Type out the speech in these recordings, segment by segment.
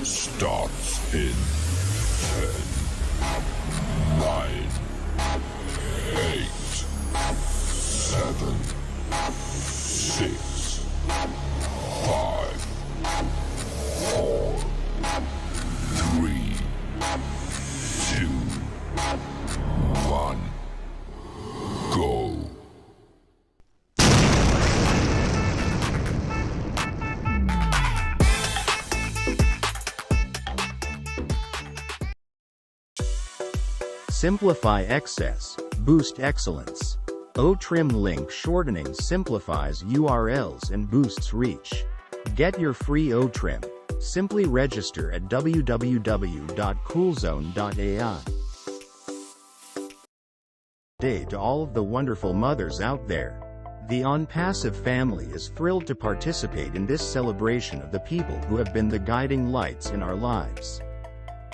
starts in 10, 9, 8, 7, 6, 5, 4, 3, 2, 1, go. Simplify excess, boost excellence. O-Trim link shortening simplifies URLs and boosts reach. Get your free O-Trim. Simply register at www.coolzone.ai. Day to all of the wonderful mothers out there. The ONPASSIVE family is thrilled to participate in this celebration of the people who have been the guiding lights in our lives.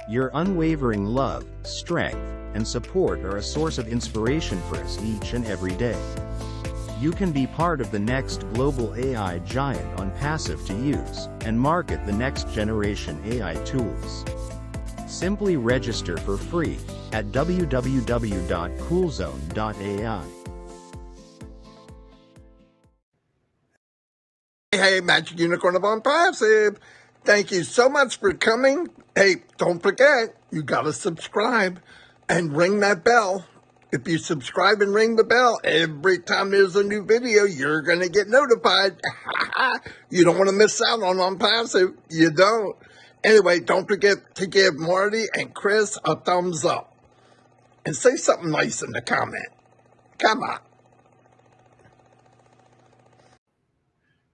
Your unwavering love, strength, and support are a source of inspiration for us each and every day. You can be part of the next global AI giant ONPASSIVE to use and market the next generation AI tools. Simply register for free at www.coolzone.ai. Hey, Magic Unicorn of ONPASSIVE. Thank you so much for coming. Hey, don't forget, you gotta subscribe and ring that bell. If you subscribe and ring the bell, every time there's a new video, you're gonna get notified. You don't want to miss out on ONPASSIVE. You don't. Anyway, don't forget to give Marty and Chris a thumbs up. And say something nice in the comment. Come on.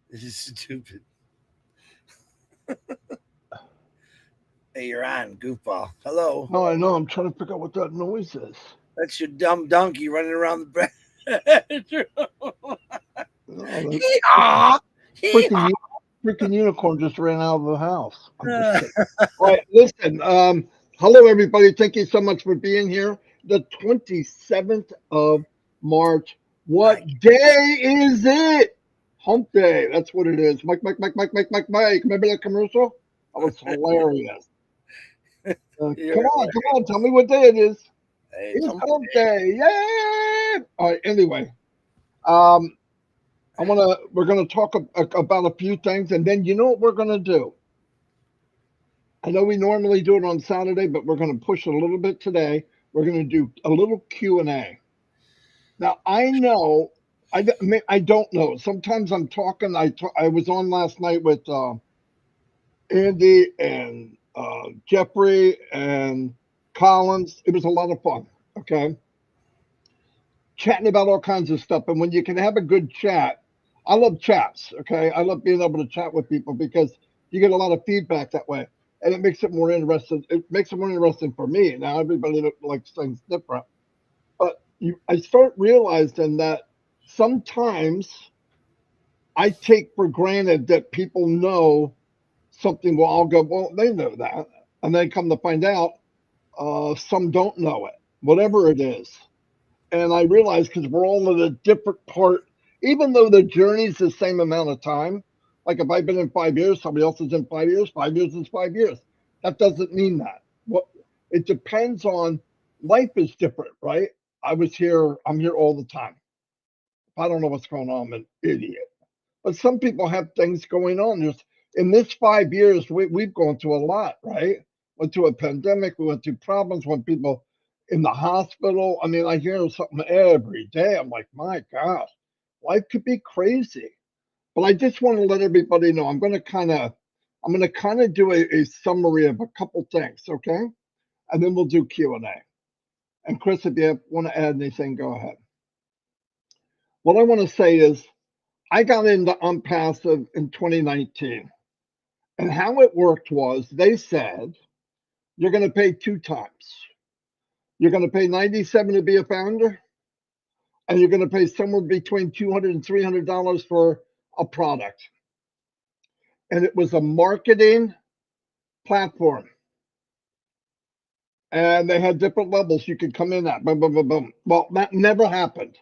This is stupid. Hey, you're on, goofball. Hello. No, I know. I'm trying to figure out what that noise is. That's your dumb donkey running around the bedroom. No, Hee-haw! Hee-haw! freaking unicorn just ran out of the house. All right, listen. Hello, everybody. Thank you so much for being here. The 27th of March. What day is it? Hump Day. That's what it is. Mike. Remember that commercial? That was hilarious. Come on. Tell me what day it is. Hey, It's Hump Day. Yay! All right. Anyway, we're gonna talk about a few things, and then you know what we're gonna do. I know we normally do it on Saturday, but we're gonna push it a little bit today. We're gonna do a little Q&A. Now I know. I don't know. Sometimes I'm talking. I was on last night with Andy and Jeffrey and Collins. It was a lot of fun. Okay, chatting about all kinds of stuff. And when you can have a good chat, I love chats. Okay, I love being able to chat with people because you get a lot of feedback that way, and it makes it more interesting. It makes it more interesting for me. Now everybody likes things different, but I start realizing that sometimes I take for granted that people know something. Well, I'll go, well, they know that. And then come to find out, some don't know it, whatever it is. And I realize because we're all in a different part, even though the journey's the same amount of time. Like if I've been in 5 years, somebody else is in 5 years, 5 years is 5 years. That doesn't mean that. It depends on, life is different, right? I'm here all the time. If I don't know what's going on, I'm an idiot. But some people have things going on. In this 5 years, we've gone through a lot, right? Went through a pandemic, we went through problems, when people in the hospital. I mean, I hear something every day. I'm like, my gosh, life could be crazy. But I just want to let everybody know I'm gonna kind of do a summary of a couple things, okay? And then we'll do Q&A. And Chris, if you want to add anything, go ahead. What I want to say is I got into ONPASSIVE in 2019. And how it worked was they said, you're going to pay 2 times. You're going to pay $97 to be a founder, and you're going to pay somewhere between $200 and $300 for a product. And it was a marketing platform. And they had different levels you could come in at. Boom, boom, boom, boom. Well, that never happened.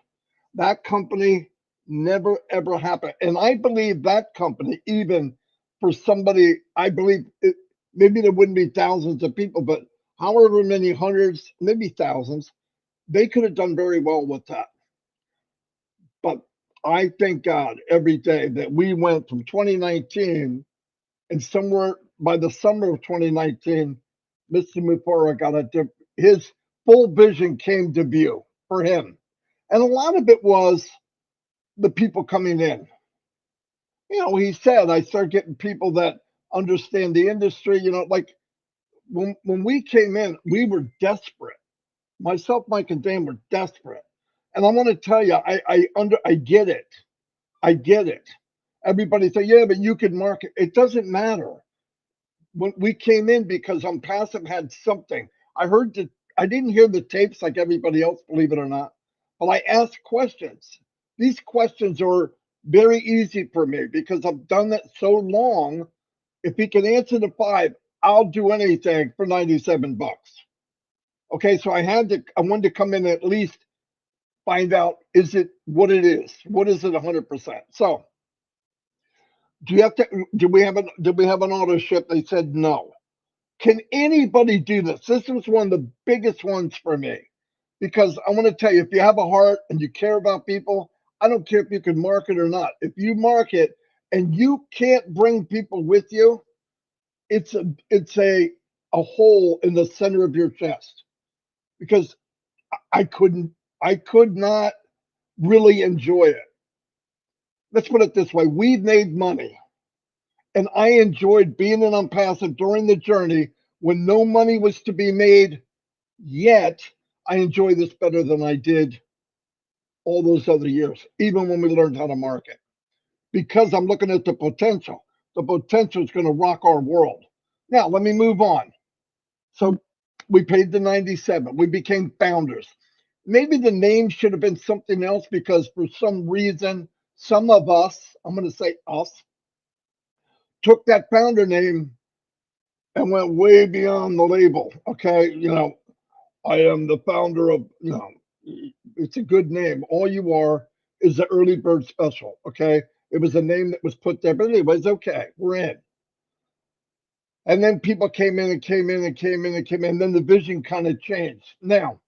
That company never, ever happened. And I believe that company even for somebody, I believe maybe there wouldn't be thousands of people, but however many hundreds, maybe thousands, they could have done very well with that. But I thank God every day that we went from 2019, and somewhere by the summer of 2019, Mr. Mufara got his full vision came to view for him. And a lot of it was the people coming in. He said, I start getting people that understand the industry. Like when we came in, we were desperate. Myself, Mike, and Dan were desperate. And I want to tell you, I get it. I get it. Everybody say, yeah, but you could market. It doesn't matter. When we came in, because ONPASSIVE had something. I didn't hear the tapes like everybody else, believe it or not, but I asked questions. These questions are very easy for me because I've done it so long. If he can answer the 5, I'll do anything for $97. Okay, so I wanted to come in and at least find out, is it what it is? What is it 100%? So did we have an auto ship? They said no. Can anybody do this? This was one of the biggest ones for me because I want to tell you, if you have a heart and you care about people, I don't care if you can market or not. If you market and you can't bring people with you, it's a hole in the center of your chest because I could not really enjoy it. Let's put it this way. We've made money and I enjoyed being in ONPASSIVE during the journey when no money was to be made yet. I enjoy this better than I did all those other years, even when we learned how to market, because I'm looking at the potential. The potential is going to rock our world. Now, let me move on. So we paid the 97. We became founders. Maybe the name should have been something else because for some reason, some of us, I'm going to say us, took that founder name and went way beyond the label. Okay. I am the founder of, it's a good name. All you are is the early bird special. Okay. It was a name that was put there, but anyways, okay, we're in. And then people came in and came in and came in and came in. And then the vision kind of changed. Now,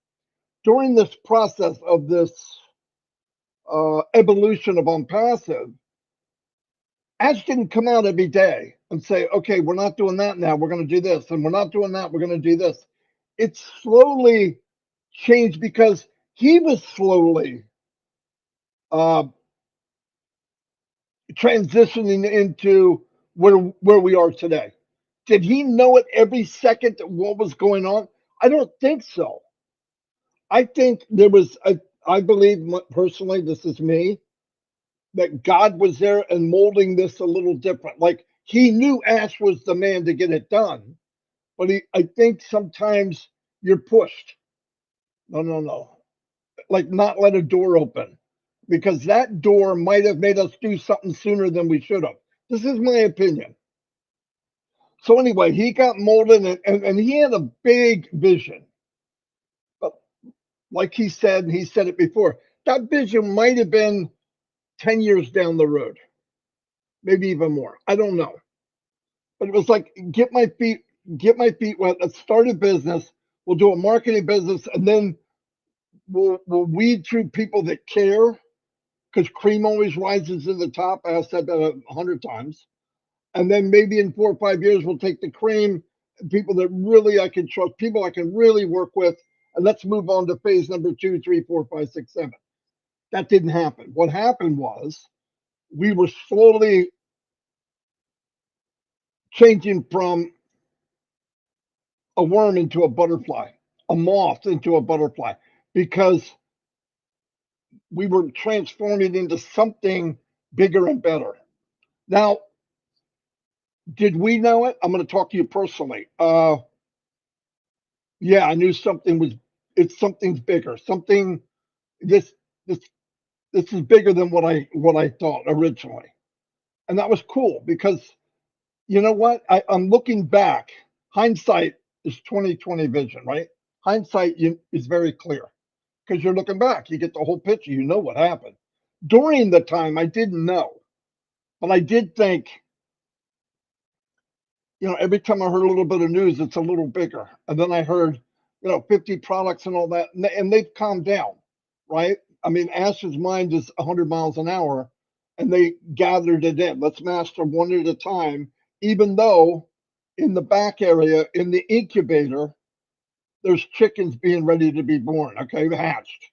during this process of this evolution of ONPASSIVE, ads didn't come out every day and say, okay, we're not doing that now. We're going to do this. And we're not doing that. We're going to do this. It slowly changed because he was slowly transitioning into where we are today. Did he know it every second what was going on? I don't think so. I think there was, I believe personally, this is me, that God was there and molding this a little different. Like he knew Ash was the man to get it done, but I think sometimes you're pushed. No. Like not let a door open because that door might have made us do something sooner than we should have. This is my opinion. So anyway, he got molded and he had a big vision. But like he said it before, that vision might have been 10 years down the road, maybe even more. I don't know. But it was like, get my feet wet. Let's start a business. We'll do a marketing business and then we'll weed through people that care because cream always rises to the top. I've said that 100 times. And then maybe in 4 or 5 years, we'll take the cream, people that really I can trust, people I can really work with, and let's move on to phase number 2, 3, 4, 5, 6, 7. That didn't happen. What happened was we were slowly changing from a worm into a butterfly, a moth into a butterfly, because we were transforming into something bigger and better. Now, did we know it? I'm going to talk to you personally. Yeah, I knew something's bigger. This this this is bigger than what I thought originally. And that was cool because you know what? I'm looking back. Hindsight is 2020 vision, right? Hindsight is very clear because you're looking back. You get the whole picture. You know what happened. During the time, I didn't know, but I did think every time I heard a little bit of news, it's a little bigger. And then I heard, 50 products and all that, and they've calmed down, right? I mean, Ash's mind is 100 miles an hour, and they gathered it in. Let's master one at a time, even though in the back area, in the incubator, there's chickens being ready to be born, okay, hatched.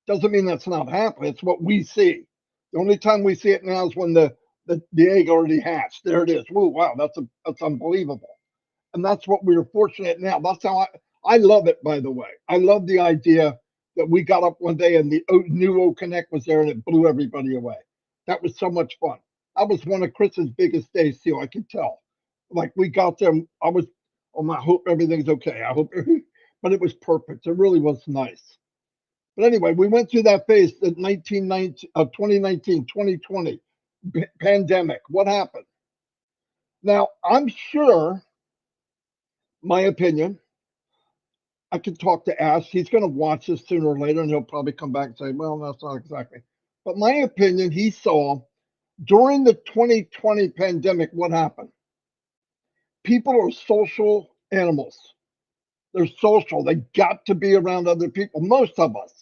Doesn't mean that's not happening. It's what we see. The only time we see it now is when the egg already hatched. There it is. Whoa, wow, that's unbelievable. And that's what we are fortunate now. That's how I love it, by the way. I love the idea that we got up one day and the new O Connect was there and it blew everybody away. That was so much fun. That was one of Chris's biggest days too, I could tell. Like we got there, I was, I hope everything's okay. I hope, but it was perfect. It really was nice. But anyway, we went through that phase, the 2019, 2020 pandemic. What happened? Now, I'm sure, my opinion, I could talk to Ash. He's going to watch this sooner or later, and he'll probably come back and say, well, that's not exactly. But my opinion, he saw during the 2020 pandemic, what happened? People are social animals. They're social. They got to be around other people, most of us,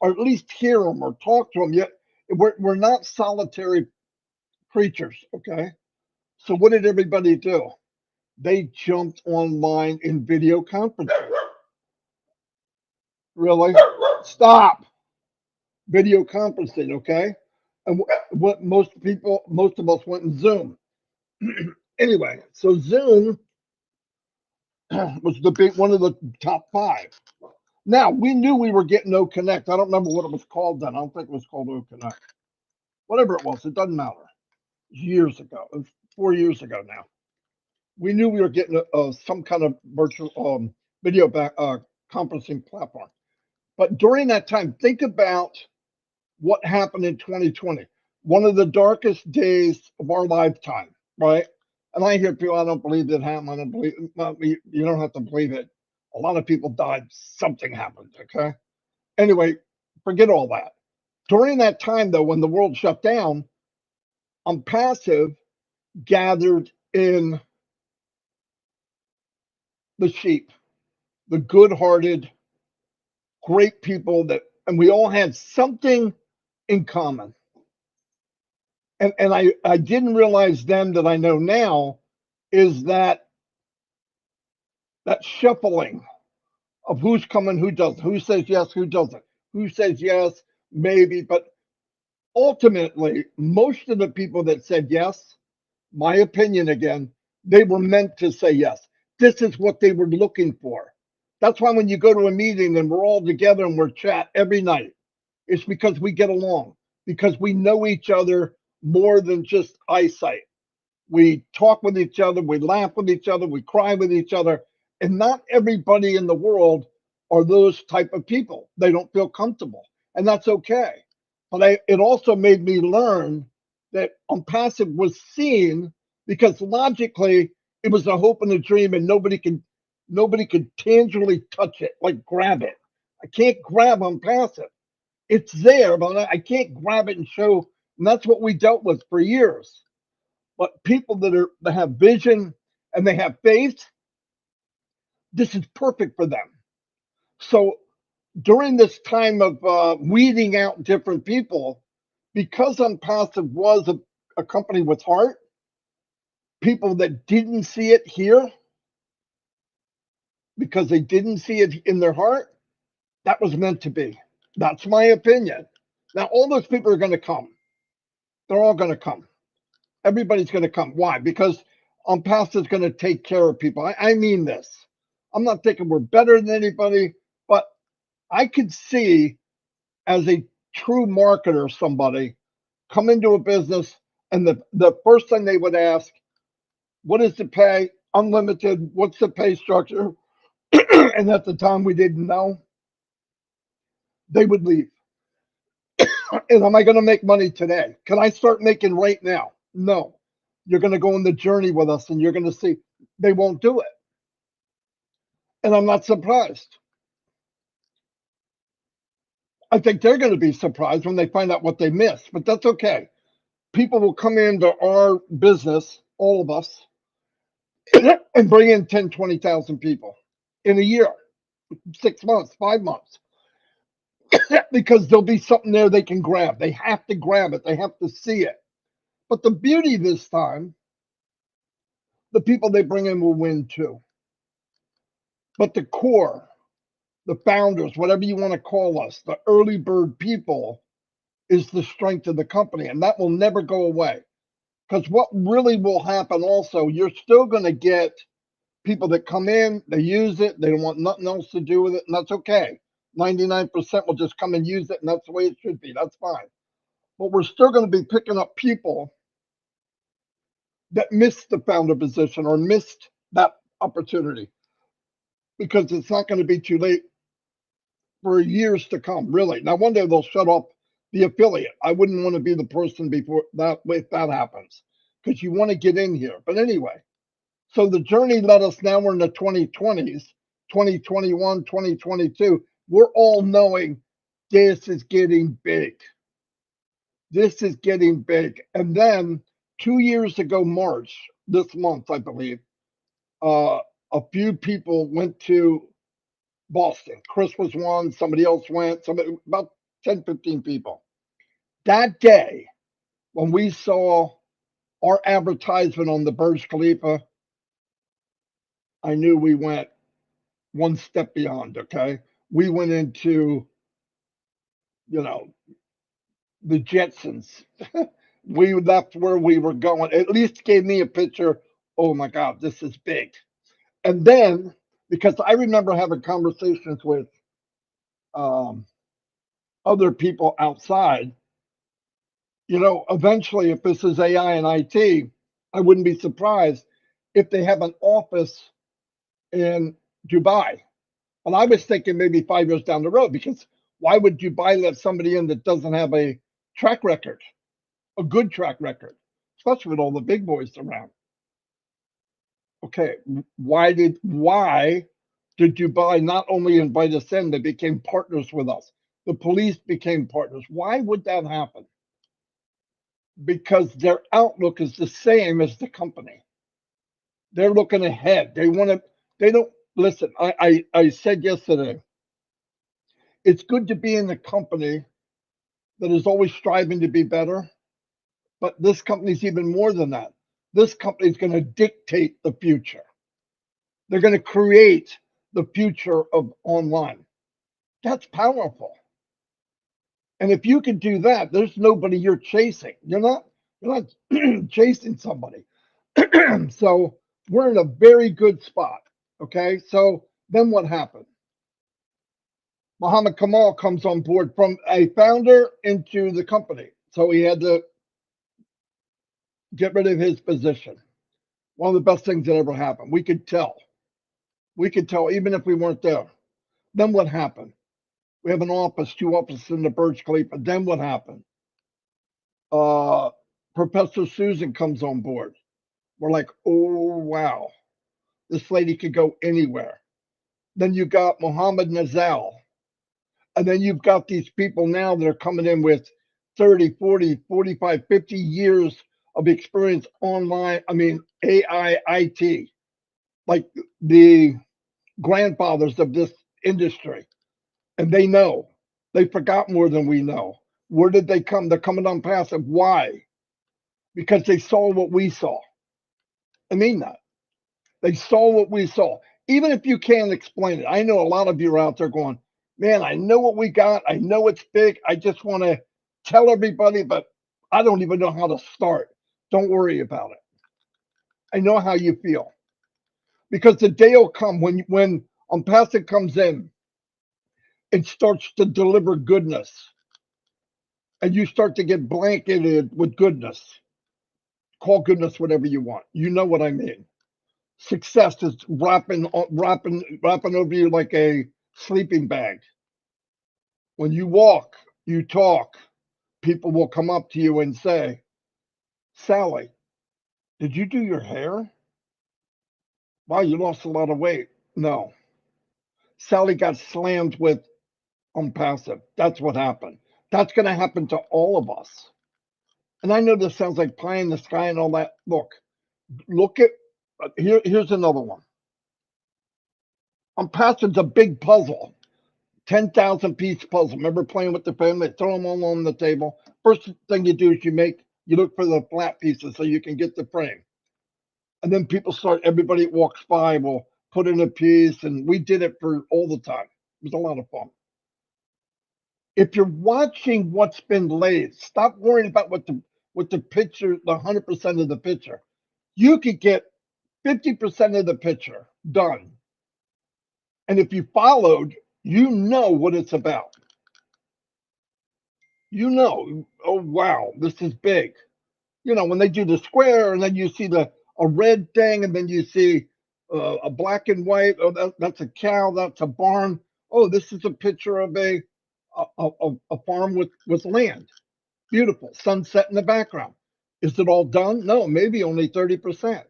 or at least hear them or talk to them. Yet we're not solitary creatures, okay? So what did everybody do? They jumped online in video conferencing. Really? Stop. Video conferencing, okay? And what most of us went in Zoom. Anyway, so Zoom was one of the top 5. Now, we knew we were getting O Connect. I don't remember what it was called then. I don't think it was called O Connect. Whatever it was, it doesn't matter. Years ago, 4 years ago now. We knew we were getting some kind of virtual video conferencing platform. But during that time, think about what happened in 2020. One of the darkest days of our lifetime, right? And I hear people, I don't believe it happened. I don't believe it. Well, you don't have to believe it. A lot of people died. Something happened, okay? Anyway, forget all that. During that time, though, when the world shut down, ONPASSIVE gathered in the sheep, the good-hearted, great people and we all had something in common. And I didn't realize then that I know now is that shuffling of who's coming, who doesn't, who says yes, who doesn't, who says yes, maybe. But ultimately, most of the people that said yes, my opinion again, they were meant to say yes. This is what they were looking for. That's why when you go to a meeting and we're all together and we're chat every night, it's because we get along, because we know each other more than just eyesight. We talk with each other, we laugh with each other, we cry with each other. And not everybody in the world are those type of people. They don't feel comfortable, and that's okay. But it also made me learn that ONPASSIVE was seen because logically it was a hope and a dream, and nobody could tangibly touch it, like grab it. I can't grab ONPASSIVE. It's there, but I can't grab it and show. And that's what we dealt with for years. But people that have vision and they have faith, this is perfect for them. So during this time of weeding out different people, because ONPASSIVE was a company with heart, people that didn't see it here, because they didn't see it in their heart, that was meant to be. That's my opinion. Now, all those people are going to come. They're all going to come. Everybody's going to come. Why? Because ONPASSIVE is going to take care of people. I mean this. I'm not thinking we're better than anybody, but I could see as a true marketer somebody come into a business and the first thing they would ask, what is the pay? Unlimited. What's the pay structure? And at the time we didn't know. They would leave. And am I going to make money today? Can I start making right now? No. You're going to go on the journey with us and you're going to see they won't do it. And I'm not surprised. I think they're going to be surprised when they find out what they missed, but that's okay. People will come into our business, all of us, and bring in 10, 20,000 people in a year, 6 months, 5 months, because there'll be something there they can grab. They have to grab it. They have to see it. But the beauty this time, the people they bring in will win too. But the core, the founders, whatever you want to call us, the early bird people is the strength of the company. And that will never go away. Because what really will happen also, you're still going to get people that come in, they use it, they don't want nothing else to do with it, and that's okay. 99% will just come and use it, and that's the way it should be. That's fine. But we're still going to be picking up people that missed the founder position or missed that opportunity, because it's not going to be too late for years to come, really. Now, one day they'll shut off the affiliate. I wouldn't want to be the person before that if that happens, because you want to get in here. But anyway, so the journey led us, now we're in the 2020s, 2021, 2022. We're all knowing this is getting big. This is getting big. And then 2 years ago, March, this month, I believe, a few people went to Boston. Chris was one, somebody else went, about 10, 15 people. That day, when we saw our advertisement on the Burj Khalifa, I knew we went one step beyond, okay? We went into, the Jetsons. We left where we were going. At least gave me a picture. Oh my God, this is big. And then, because I remember having conversations with other people outside, eventually, if this is AI and IT, I wouldn't be surprised if they have an office in Dubai. And I was thinking maybe 5 years down the road, because why would Dubai let somebody in that doesn't have a track record, a good track record, especially with all the big boys around? Okay, why did Dubai not only invite us in, they became partners with us. The police became partners. Why would that happen? Because their outlook is the same as the company. They're looking ahead. They don't listen. I said yesterday, it's good to be in a company that is always striving to be better, but this company's even more than that. This company is going to dictate the future. They're going to create the future of online. That's powerful. And if you can do that, there's nobody you're chasing. You're not chasing somebody. So we're in a very good spot. Okay. So then what happened? Muhammad Kamal comes on board from a founder into the company. So he had to get rid of his position. One of the best things that ever happened. We could tell. Even if we weren't there. Then what happened? We have two offices in the Burj Khalifa. Then what happened? Professor Susan comes on board. We're like, oh, wow. This lady could go anywhere. Then you got Mohammed Nazal. And then you've got these people now that are coming in with 30, 40, 45, 50 years of experience online. I mean, AI, IT, like the grandfathers of this industry. And they know. They forgot more than we know. Where did they come? They're coming on passive. Why? Because they saw what we saw. I mean that. They saw what we saw. Even if you can't explain it, I know a lot of you are out there going, man, I know what we got. I know it's big. I just want to tell everybody, but I don't even know how to start. Don't worry about it. I know how you feel. Because the day will come when ONPASSIVE comes in and starts to deliver goodness, and you start to get blanketed with goodness. Call goodness whatever you want. You know what I mean. Success is wrapping over you like a sleeping bag. When you walk, you talk, people will come up to you and say, Sally, did you do your hair? Wow, you lost a lot of weight. No. Sally got slammed with ONPASSIVE. That's what happened. That's going to happen to all of us. And I know this sounds like pie in the sky and all that. Look at Here's another one. ONPASSIVE's a big puzzle, 10,000 piece puzzle. Remember playing with the family? Throw them all on the table. First thing you do is you look for the flat pieces so you can get the frame. And then everybody walks by will put in a piece, and we did it for all the time. It was a lot of fun. If you're watching what's been laid, stop worrying about what the picture, the 100% of the picture. You could get 50% of the picture done. And if you followed, you know what it's about. You know, oh wow, this is big. You know, when they do the square and then you see a red thing and then you see a black and white, oh, that's a cow, that's a barn. Oh, this is a picture of a farm with land. Beautiful, sunset in the background. Is it all done? No, maybe only 30%.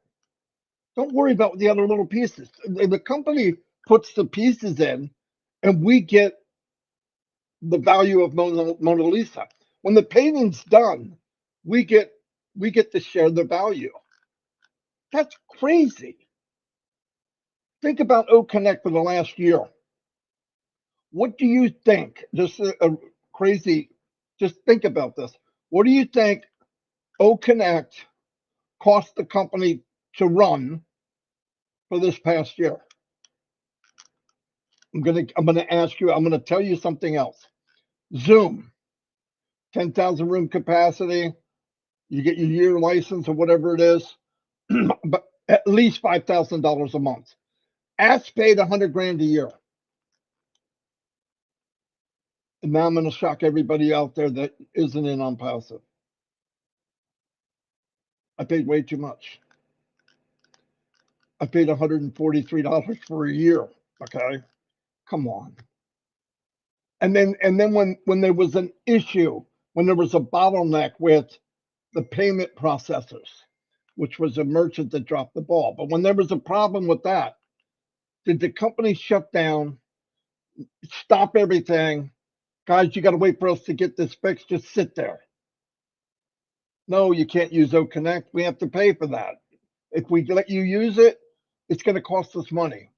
Don't worry about the other little pieces. The company puts the pieces in, and we get the value of Mona Lisa. When the painting's done, we get to share the value. That's crazy. Think about O Connect for the last year. What do you think? Just a crazy. Just think about this. What do you think O Connect cost the company to run for this past year? I'm gonna ask you. I'm gonna tell you something else. Zoom, 10,000 room capacity. You get your year license or whatever it is, but at least $5,000 a month. Ask paid 100 grand a year. And now I'm going to shock everybody out there that isn't in ONPASSIVE. I paid way too much. I paid $143 for a year. Okay, come on. And then when there was an issue, when there was a bottleneck with the payment processors, which was a merchant that dropped the ball. But when there was a problem with that, did the company shut down, stop everything? Guys, you got to wait for us to get this fixed. Just sit there. No, you can't use O Connect. We have to pay for that. If we let you use it, it's going to cost us money.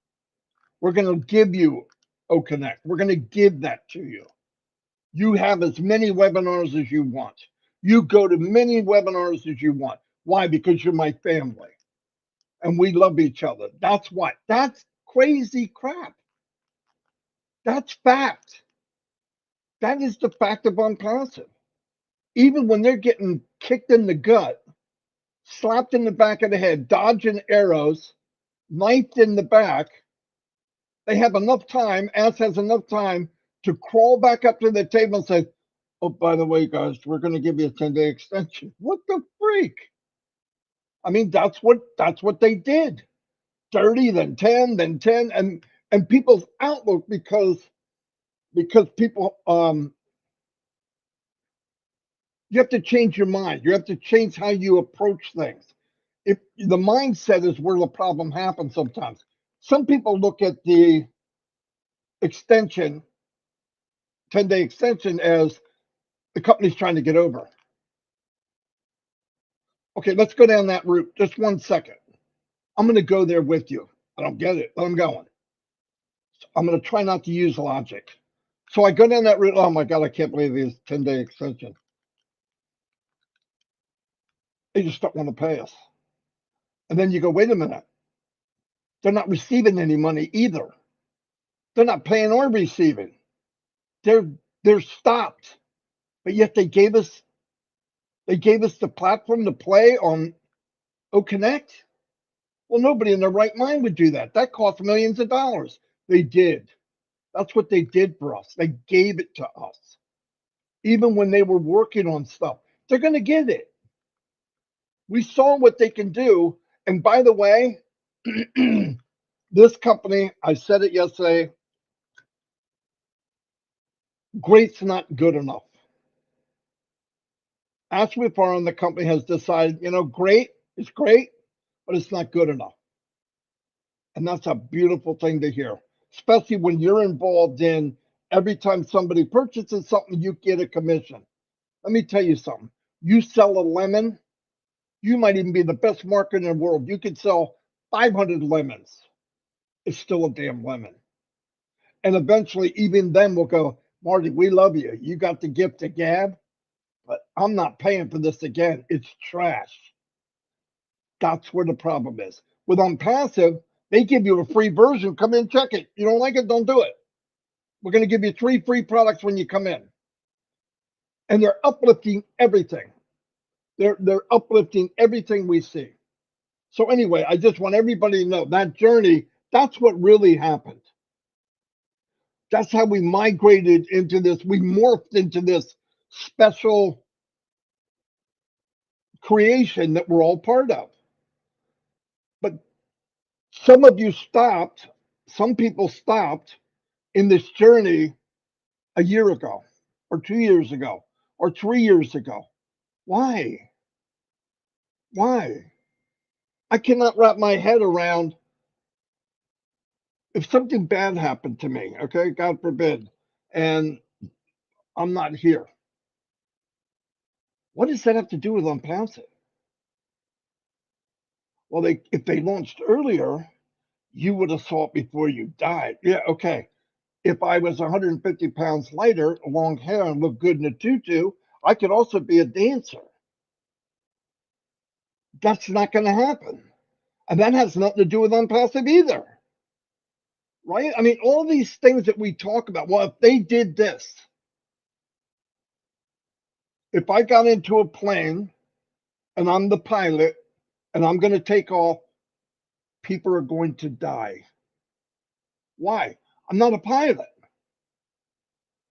We're going to give you O Connect. We're going to give that to you. You have as many webinars as you want. You go to many webinars as you want. Why? Because you're my family. And we love each other. That's what. That's crazy crap. That's fact. That is the fact of ONPASSIVE. Even when they're getting kicked in the gut, slapped in the back of the head, dodging arrows, knifed in the back, they have enough time, Ass has enough time to crawl back up to the table and say, oh, by the way, guys, we're going to give you a 10-day extension. What the freak? I mean, that's what they did. 30, then 10, then 10, and people's outlook because people you have to change your mind. You have to change how you approach things. If the mindset is where the problem happens sometimes. Some people look at the extension, 10-day extension, as the company's trying to get over. Okay, let's go down that route. Just 1 second. I'm going to go there with you. I don't get it, but I'm going. I'm going to try not to use logic. So I go down that route. Oh my God, I can't believe this 10-day extension. They just don't want to pay us. And then you go, wait a minute. They're not receiving any money either. They're not paying or receiving. They're stopped. But yet they gave us the platform to play on O Connect. Well, nobody in their right mind would do that. That cost millions of dollars. They did. That's what they did for us. They gave it to us. Even when they were working on stuff, they're going to get it. We saw what they can do. And by the way, this company, I said it yesterday, great's not good enough. Ashley Farm, the company, has decided, great is great, but it's not good enough. And that's a beautiful thing to hear, especially when you're involved in every time somebody purchases something, you get a commission. Let me tell you something. You sell a lemon, you might even be the best marketer in the world. You could sell 500 lemons, it's still a damn lemon. And eventually, even then, we'll go, Marty, we love you. You got the gift of gab, but I'm not paying for this again. It's trash. That's where the problem is. With OnPassive, they give you a free version. Come in, check it. You don't like it, don't do it. We're going to give you 3 free products when you come in. And they're uplifting everything. They're uplifting everything we see. So anyway, I just want everybody to know that journey, that's what really happened. That's how we migrated into this. We morphed into this special creation that we're all part of. But some of you stopped, some people stopped in this journey a year ago, or 2 years ago, or 3 years ago. Why? Why? I cannot wrap my head around if something bad happened to me, okay, God forbid, and I'm not here. What does that have to do with OnPassive? Well, if they launched earlier, you would have saw it before you died. Yeah, okay. If I was 150 pounds lighter, long hair, and looked good in a tutu, I could also be a dancer. That's not going to happen. And that has nothing to do with OnPassive either. Right? I mean, all these things that we talk about, well, if they did this, if I got into a plane and I'm the pilot and I'm going to take off, people are going to die. Why? I'm not a pilot.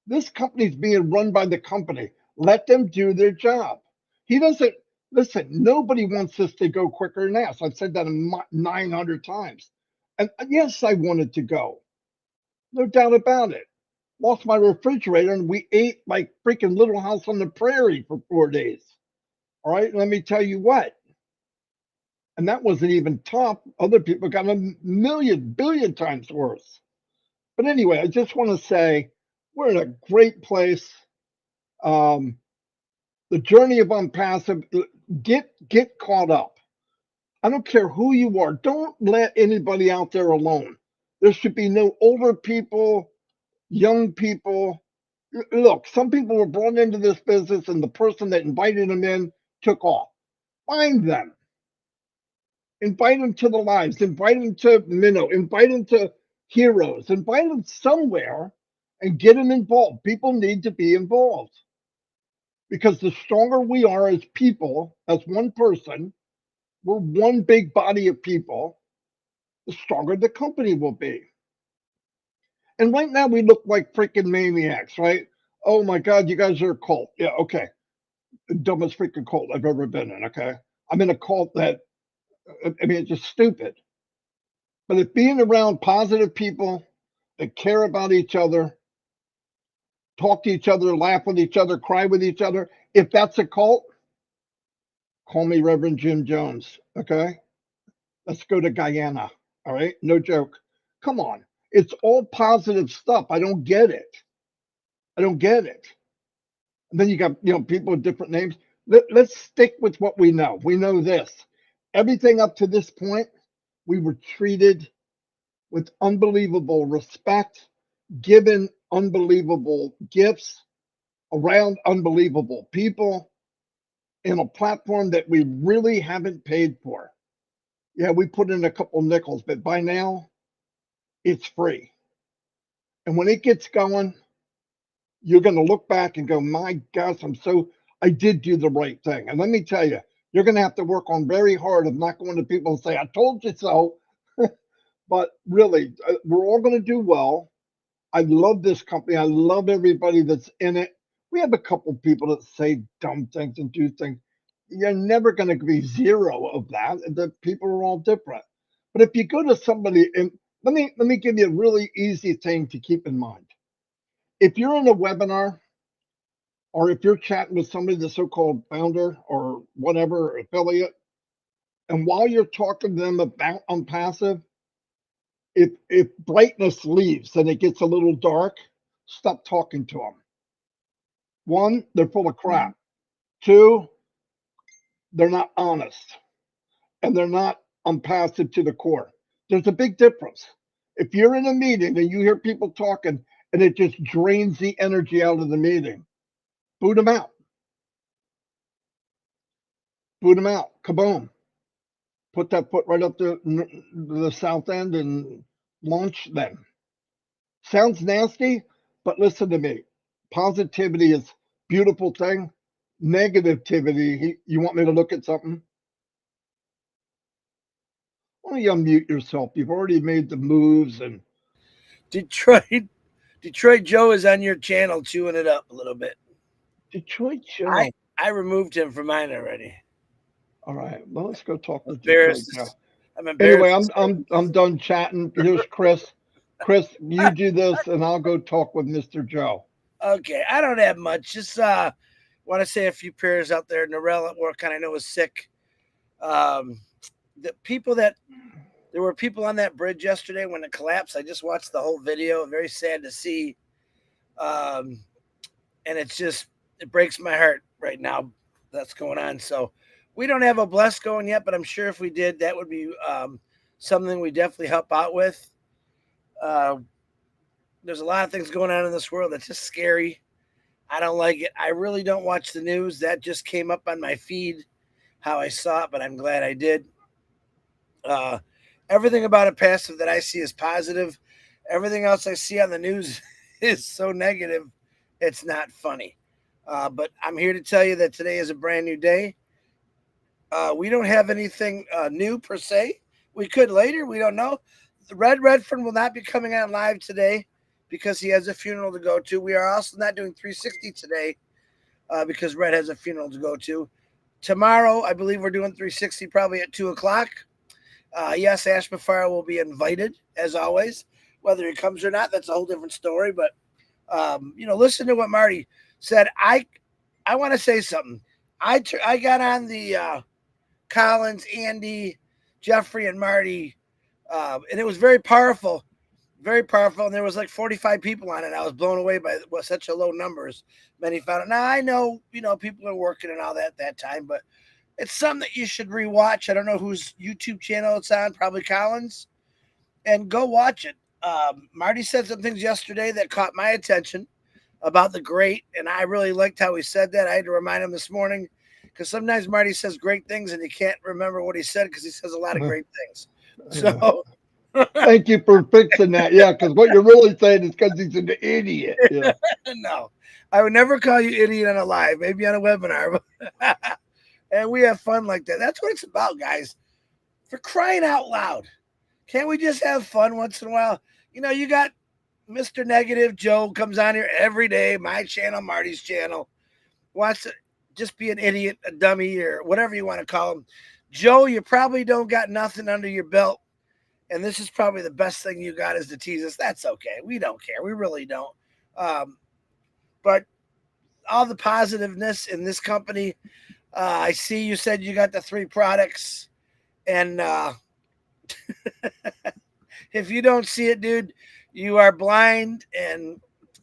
This company's being run by the company. Let them do their job. He doesn't, listen, nobody wants this to go quicker than us. I've said that 900 times. And yes, I wanted to go. No doubt about it. Lost my refrigerator and we ate like freaking Little House on the Prairie for 4 days. All right, let me tell you what. And that wasn't even top. Other people got a million, billion times worse. But anyway, I just want to say we're in a great place. The journey of OnPassive, get caught up. I don't care who you are. Don't let anybody out there alone. There should be no older people, young people. Look, some people were brought into this business and the person that invited them in took off. Find them. Invite them to the lives. Invite them to Minnow. Invite them to Heroes. Invite them somewhere and get them involved. People need to be involved. Because the stronger we are as people, as one person, we're one big body of people, the stronger the company will be. And right now we look like freaking maniacs, right? Oh my God, you guys are a cult. Yeah, okay. The dumbest freaking cult I've ever been in, okay? I'm in a cult that, I mean, it's just stupid. But if being around positive people that care about each other, talk to each other, laugh with each other, cry with each other, if that's a cult, call me Reverend Jim Jones, okay? Let's go to Guyana, all right? No joke. Come on. It's all positive stuff. I don't get it. I don't get it. And then you got, people with different names. Let's stick with what we know. We know this. Everything up to this point, we were treated with unbelievable respect, given unbelievable gifts, around unbelievable people, in a platform that we really haven't paid for. Yeah, we put in a couple nickels, but by now, it's free. And when it gets going, you're going to look back and go, my gosh, I did do the right thing. And let me tell you, you're going to have to work on very hard of not going to people and say, I told you so. But really, we're all going to do well. I love this company. I love everybody that's in it. We have a couple people that say dumb things and do things. You're never going to be zero of that. The people are all different. But if you go to somebody, and let me give you a really easy thing to keep in mind. If you're in a webinar, or if you're chatting with somebody, the so-called founder or whatever, affiliate, and while you're talking to them about OnPassive, if brightness leaves and it gets a little dark, stop talking to them. One, they're full of crap. Two, they're not honest, and they're not I'm passive to the core. There's a big difference. If you're in a meeting and you hear people talking and it just drains the energy out of the meeting, boot them out. Boot them out. Kaboom. Put that foot right up the south end and launch them. Sounds nasty, but listen to me. Positivity is a beautiful thing. Negativity, you want me to look at something? Why don't you unmute yourself? You've already made the moves and Detroit Joe is on your channel chewing it up a little bit. Detroit I Joe. I removed him from mine already. All right, well, let's go talk to Detroit Embarrassed. Joe. I'm Anyway, embarrassed. I'm done chatting. Here's Chris. Chris, you do this, and I'll go talk with Mr. Joe. Okay, I don't have much. Just want to say a few prayers out there. Norell at work, and I know was sick. The people that there were people on that bridge yesterday when it collapsed. I just watched the whole video. Very sad to see. And it breaks my heart right now that's going on. So we don't have a bless going yet, but I'm sure if we did, that would be something we definitely help out with. There's a lot of things going on in this world that's just scary. I don't like it. I really don't watch the news. That just came up on my feed, how I saw it, but I'm glad I did. Everything about a passive that I see is positive. Everything else I see on the news is so negative, it's not funny. But I'm here to tell you that today is a brand new day. We don't have anything new per se. We could later. We don't know. Red Redfern will not be coming on live today because he has a funeral to go to. We are also not doing 360 today because Red has a funeral to go to. Tomorrow, I believe we're doing 360 probably at 2 o'clock. Yes, Ash Mafara will be invited, as always. Whether he comes or not, that's a whole different story. But, listen to what Marty said. I want to say something. I got on the Collins, Andy, Jeffrey, and Marty, and it was very powerful. Very powerful, and there was like 45 people on it. I was blown away by such a low numbers. Many found it. Now I know, people are working and all that time, but it's something that you should rewatch. I don't know whose YouTube channel it's on, probably Collins, and go watch it. Marty said some things yesterday that caught my attention about the great, and I really liked how he said that. I had to remind him this morning because sometimes Marty says great things and he can't remember what he said because he says a lot of great things. So. Thank you for fixing that. Yeah, because what you're really saying is because he's an idiot. Yeah. No, I would never call you idiot on a live, maybe on a webinar. And we have fun like that. That's what it's about, guys. For crying out loud. Can't we just have fun once in a while? You got Mr. Negative Joe comes on here every day, my channel, Marty's channel, wants to just be an idiot, a dummy, or whatever you want to call him. Joe, you probably don't got nothing under your belt. And this is probably the best thing you got is to tease us. That's okay. We don't care. We really don't. But all the positiveness in this company, I see you said you got the 3 products. And if you don't see it, dude, you are blind and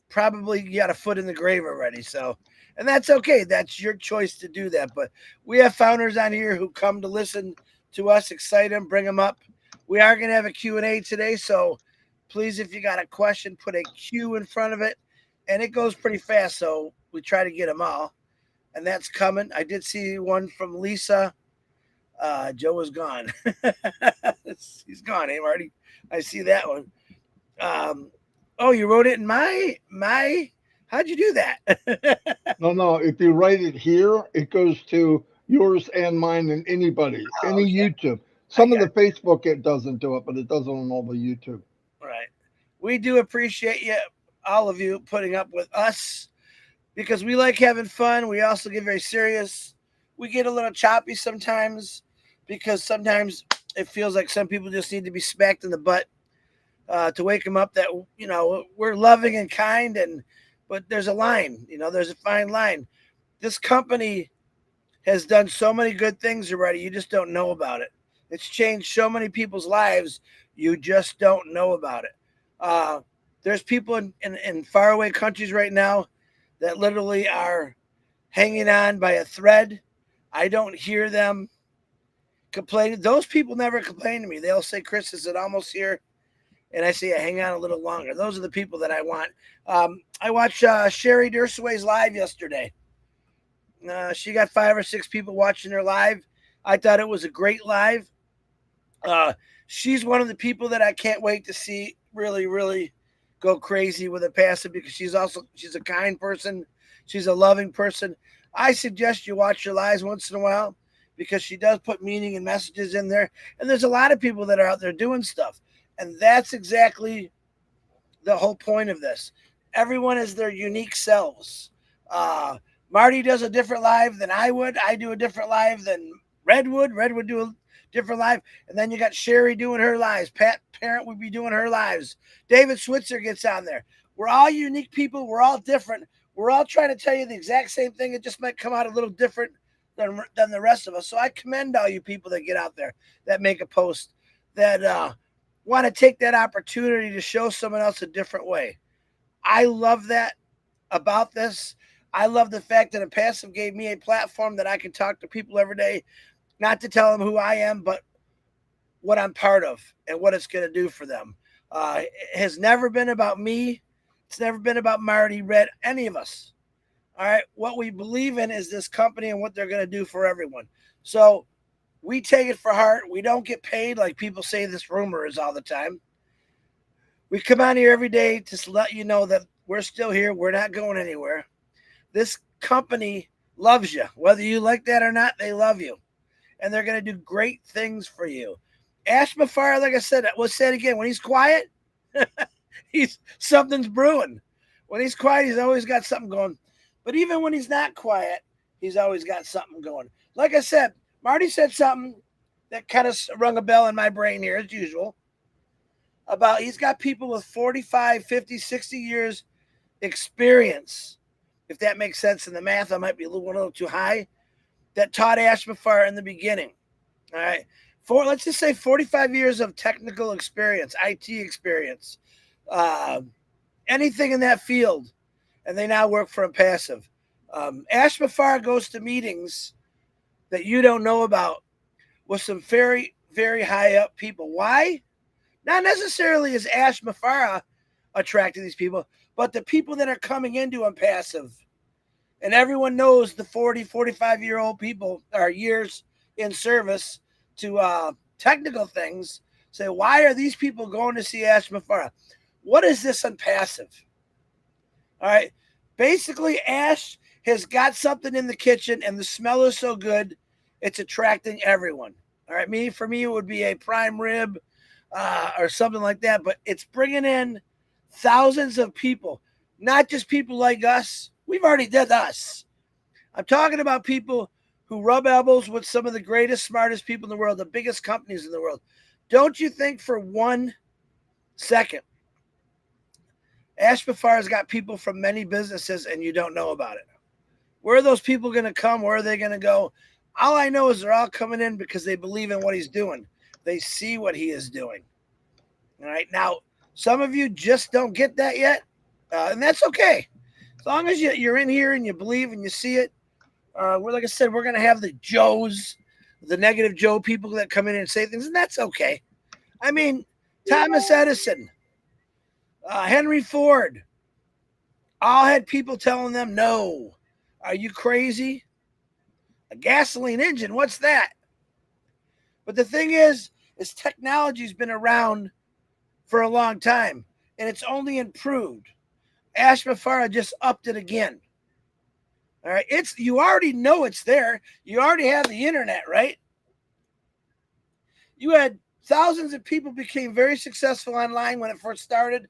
probably you got a foot in the grave already. So, and that's okay. That's your choice to do that. But we have founders on here who come to listen to us, excite them, bring them up. We are going to have a Q&A today, so please, if you got a question, put a Q in front of it, and it goes pretty fast, so we try to get them all, and that's coming. I did see one from Lisa. Joe is gone. He's gone, eh, Marty? I see that one. Oh, you wrote it in my. How'd you do that? No. If you write it here, it goes to yours and mine and anybody, any YouTube. Some of the Facebook, it doesn't do it, but it does on all the YouTube. Right. We do appreciate you, all of you, putting up with us because we like having fun. We also get very serious. We get a little choppy sometimes because sometimes it feels like some people just need to be smacked in the butt to wake them up that, we're loving and kind, but there's a line, there's a fine line. This company has done so many good things already. You just don't know about it. It's changed so many people's lives. You just don't know about it. There's people in faraway countries right now that literally are hanging on by a thread. I don't hear them complaining. Those people never complain to me. They'll say, Chris, is it almost here? And I say, yeah, hang on a little longer. Those are the people that I want. I watched Sherry Dursaway's live yesterday. She got 5 or 6 people watching her live. I thought it was a great live. She's one of the people that I can't wait to see really, really go crazy with a passive, because she's a kind person. She's a loving person. I suggest you watch her lives once in a while, because she does put meaning and messages in there. And there's a lot of people that are out there doing stuff. And that's exactly the whole point of this. Everyone is their unique selves. Marty does a different live than I would. I do a different live than Red would. Red would do a different live. And then you got Sherry doing her lives. Pat Parent would be doing her lives. David Switzer gets on there. We're all unique people. We're all different. We're all trying to tell you the exact same thing. It just might come out a little different than the rest of us. So I commend all you people that get out there, that make a post, that want to take that opportunity to show someone else a different way. I love that about this. I love the fact that ONPASSIVE gave me a platform that I can talk to people every day, not to tell them who I am, but what I'm part of and what it's going to do for them. It has never been about me. It's never been about Marty, Red, any of us. All right. What we believe in is this company and what they're going to do for everyone. So we take it for heart. We don't get paid like people say this rumor is all the time. We come out here every day to let you know that we're still here. We're not going anywhere. This company loves you. Whether you like that or not, they love you. And they're going to do great things for you. Ash Mafar, like I said, we'll say it again. When he's quiet, something's brewing. When he's quiet, he's always got something going. But even when he's not quiet, he's always got something going. Like I said, Marty said something that kind of rung a bell in my brain here, as usual, about he's got people with 45, 50, 60 years experience, if that makes sense in the math. I might be a little too high, that taught Ash Mafar in the beginning. All right. Let's just say 45 years of technical experience, IT experience, anything in that field, and they now work for ONPASSIVE. Ash Mafar goes to meetings that you don't know about with some very, very high up people. Why? Not necessarily is Ash Mafara attracting these people, but the people that are coming into ONPASSIVE. And everyone knows the 40, 45-year-old people are years in service to technical things. Say, why are these people going to see Ash Mafara? What is this ONPASSIVE? All right. Basically, Ash has got something in the kitchen, and the smell is so good, it's attracting everyone. All right. For me, it would be a prime rib or something like that. But it's bringing in thousands of people, not just people like us. We've already did us. I'm talking about people who rub elbows with some of the greatest, smartest people in the world, the biggest companies in the world. Don't you think for 1 second Ash Mafar's got people from many businesses and you don't know about it? Where are those people going to come? Where are they going to go? All I know is they're all coming in because they believe in what he's doing. They see what he is doing. All right. Now, some of you just don't get that yet, and that's okay. As long as you're in here and you believe and you see it, like I said, we're going to have the Joes, the negative Joe people that come in and say things, and that's okay. I mean, Thomas Edison, Henry Ford, all had people telling them, no, are you crazy? A gasoline engine, what's that? But the thing is technology's been around for a long time, and it's only improved. Ash Mafara just upped it again. All right, you already know it's there. You already have the internet, right? You had thousands of people became very successful online when it first started,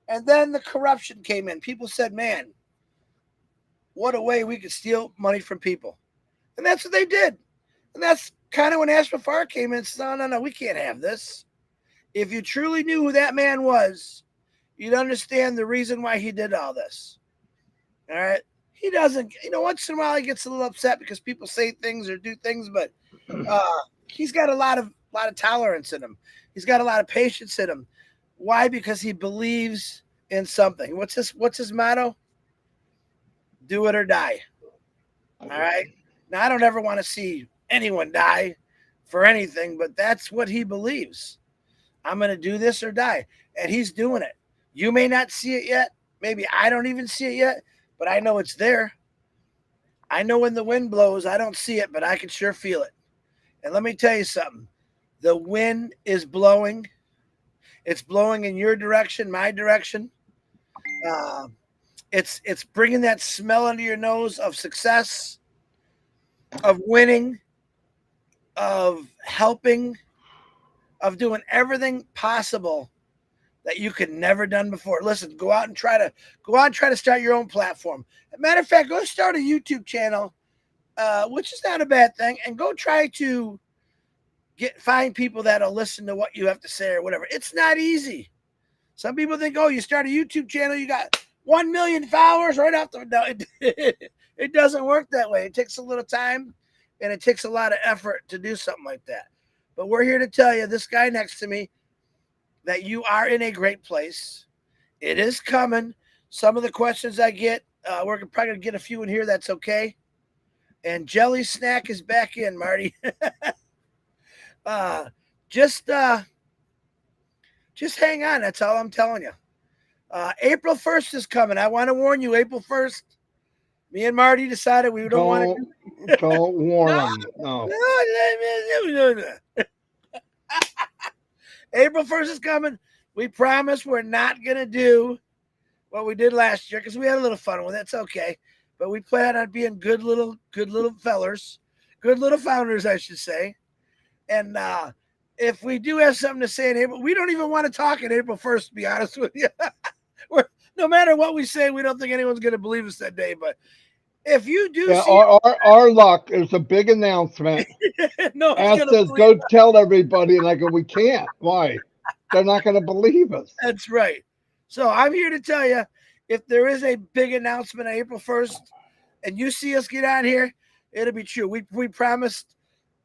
and then the corruption came in. People said, man, what a way we could steal money from people. And that's what they did. And that's kind of when Ash Mafara came in and said, no, we can't have this. If you truly knew who that man was, you'd understand the reason why he did all this. All right. He doesn't, once in a while he gets a little upset because people say things or do things, but he's got a lot of tolerance in him. He's got a lot of patience in him. Why? Because he believes in something. What's his motto? Do it or die. All right. Now, I don't ever want to see anyone die for anything, but that's what he believes. I'm going to do this or die. And he's doing it. You may not see it yet. Maybe I don't even see it yet, but I know it's there. I know when the wind blows, I don't see it, but I can sure feel it. And let me tell you something. The wind is blowing. It's blowing in your direction, my direction. Uh, it's bringing that smell under your nose of success, of winning, of helping, of doing everything possible that you could never done before. Listen, go out and try to start your own platform. As a matter of fact, go start a YouTube channel, which is not a bad thing, and go try to find people that'll listen to what you have to say or whatever. It's not easy. Some people think, oh, you start a YouTube channel, you got 1 million followers right off the. No, it doesn't work that way. It takes a little time, and it takes a lot of effort to do something like that. But we're here to tell you, this guy next to me, that you are in a great place. It is coming. Some of the questions I get, we're probably going to get a few in here. That's okay. And Jelly Snack is back in, Marty. Just hang on. That's all I'm telling you. April 1st is coming. I want to warn you, April 1st, me and Marty decided we don't want to. Don't warn them. No. No. April 1st is coming. We promise we're not going to do what we did last year because we had a little fun with it. It's okay. But we plan on being good little fellers, good little founders, I should say. And if we do have something to say in April, we don't even want to talk in April 1st, to be honest with you. No matter what we say, we don't think anyone's going to believe us that day. But if you do our luck is a big announcement. No, Ask us, go tell everybody. And I go, we can't. Why? They're not going to believe us. That's right. So I'm here to tell you, if there is a big announcement on April 1st and you see us get on here, it'll be true. We promised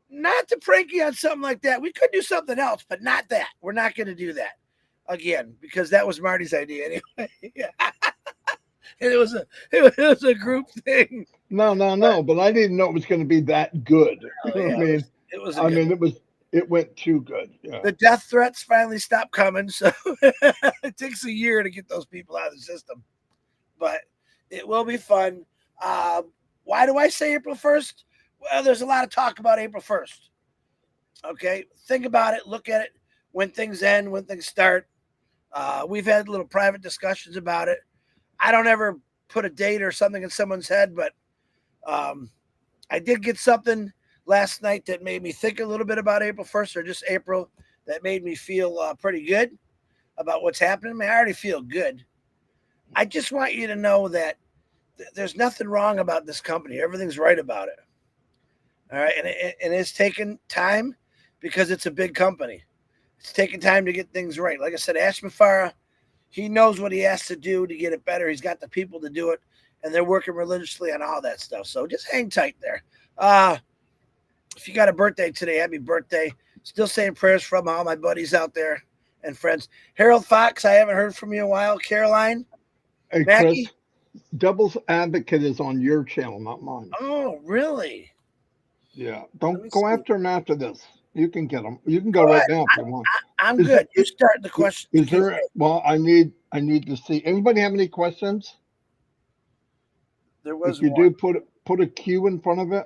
not to prank you on something like that. We could do something else, but not that. We're not going to do that again because that was Marty's idea anyway. And it was a group thing. No. But I didn't know it was going to be that good. Oh, yeah, it went too good. Yeah. The death threats finally stopped coming, so it takes a year to get those people out of the system. But it will be fun. Why do I say April 1st? Well, there's a lot of talk about April 1st. Okay, think about it. Look at it. When things end, when things start. We've had little private discussions about it. I don't ever put a date or something in someone's head, but I did get something last night that made me think a little bit about April 1st or just April that made me feel pretty good about what's happening. I mean, I already feel good. I just want you to know that there's nothing wrong about this company. Everything's right about it. All right. And it's taken time because it's a big company. It's taking time to get things right. Like I said, Ash Mafara, he knows what he has to do to get it better. He's got the people to do it, and they're working religiously on all that stuff. So just hang tight there. If you got a birthday today, happy birthday. Still saying prayers from all my buddies out there and friends. Harold Fox, I haven't heard from you in a while. Caroline. Hey, Mackie. Chris, Devil's Advocate is on your channel, not mine. Oh, really? Yeah. Don't go after him after this. You can get them. You can go right now if you want. I'm good. You start the question. Is there? Well, I need to see. Anybody have any questions? There was. If you do, put a Q in front of it.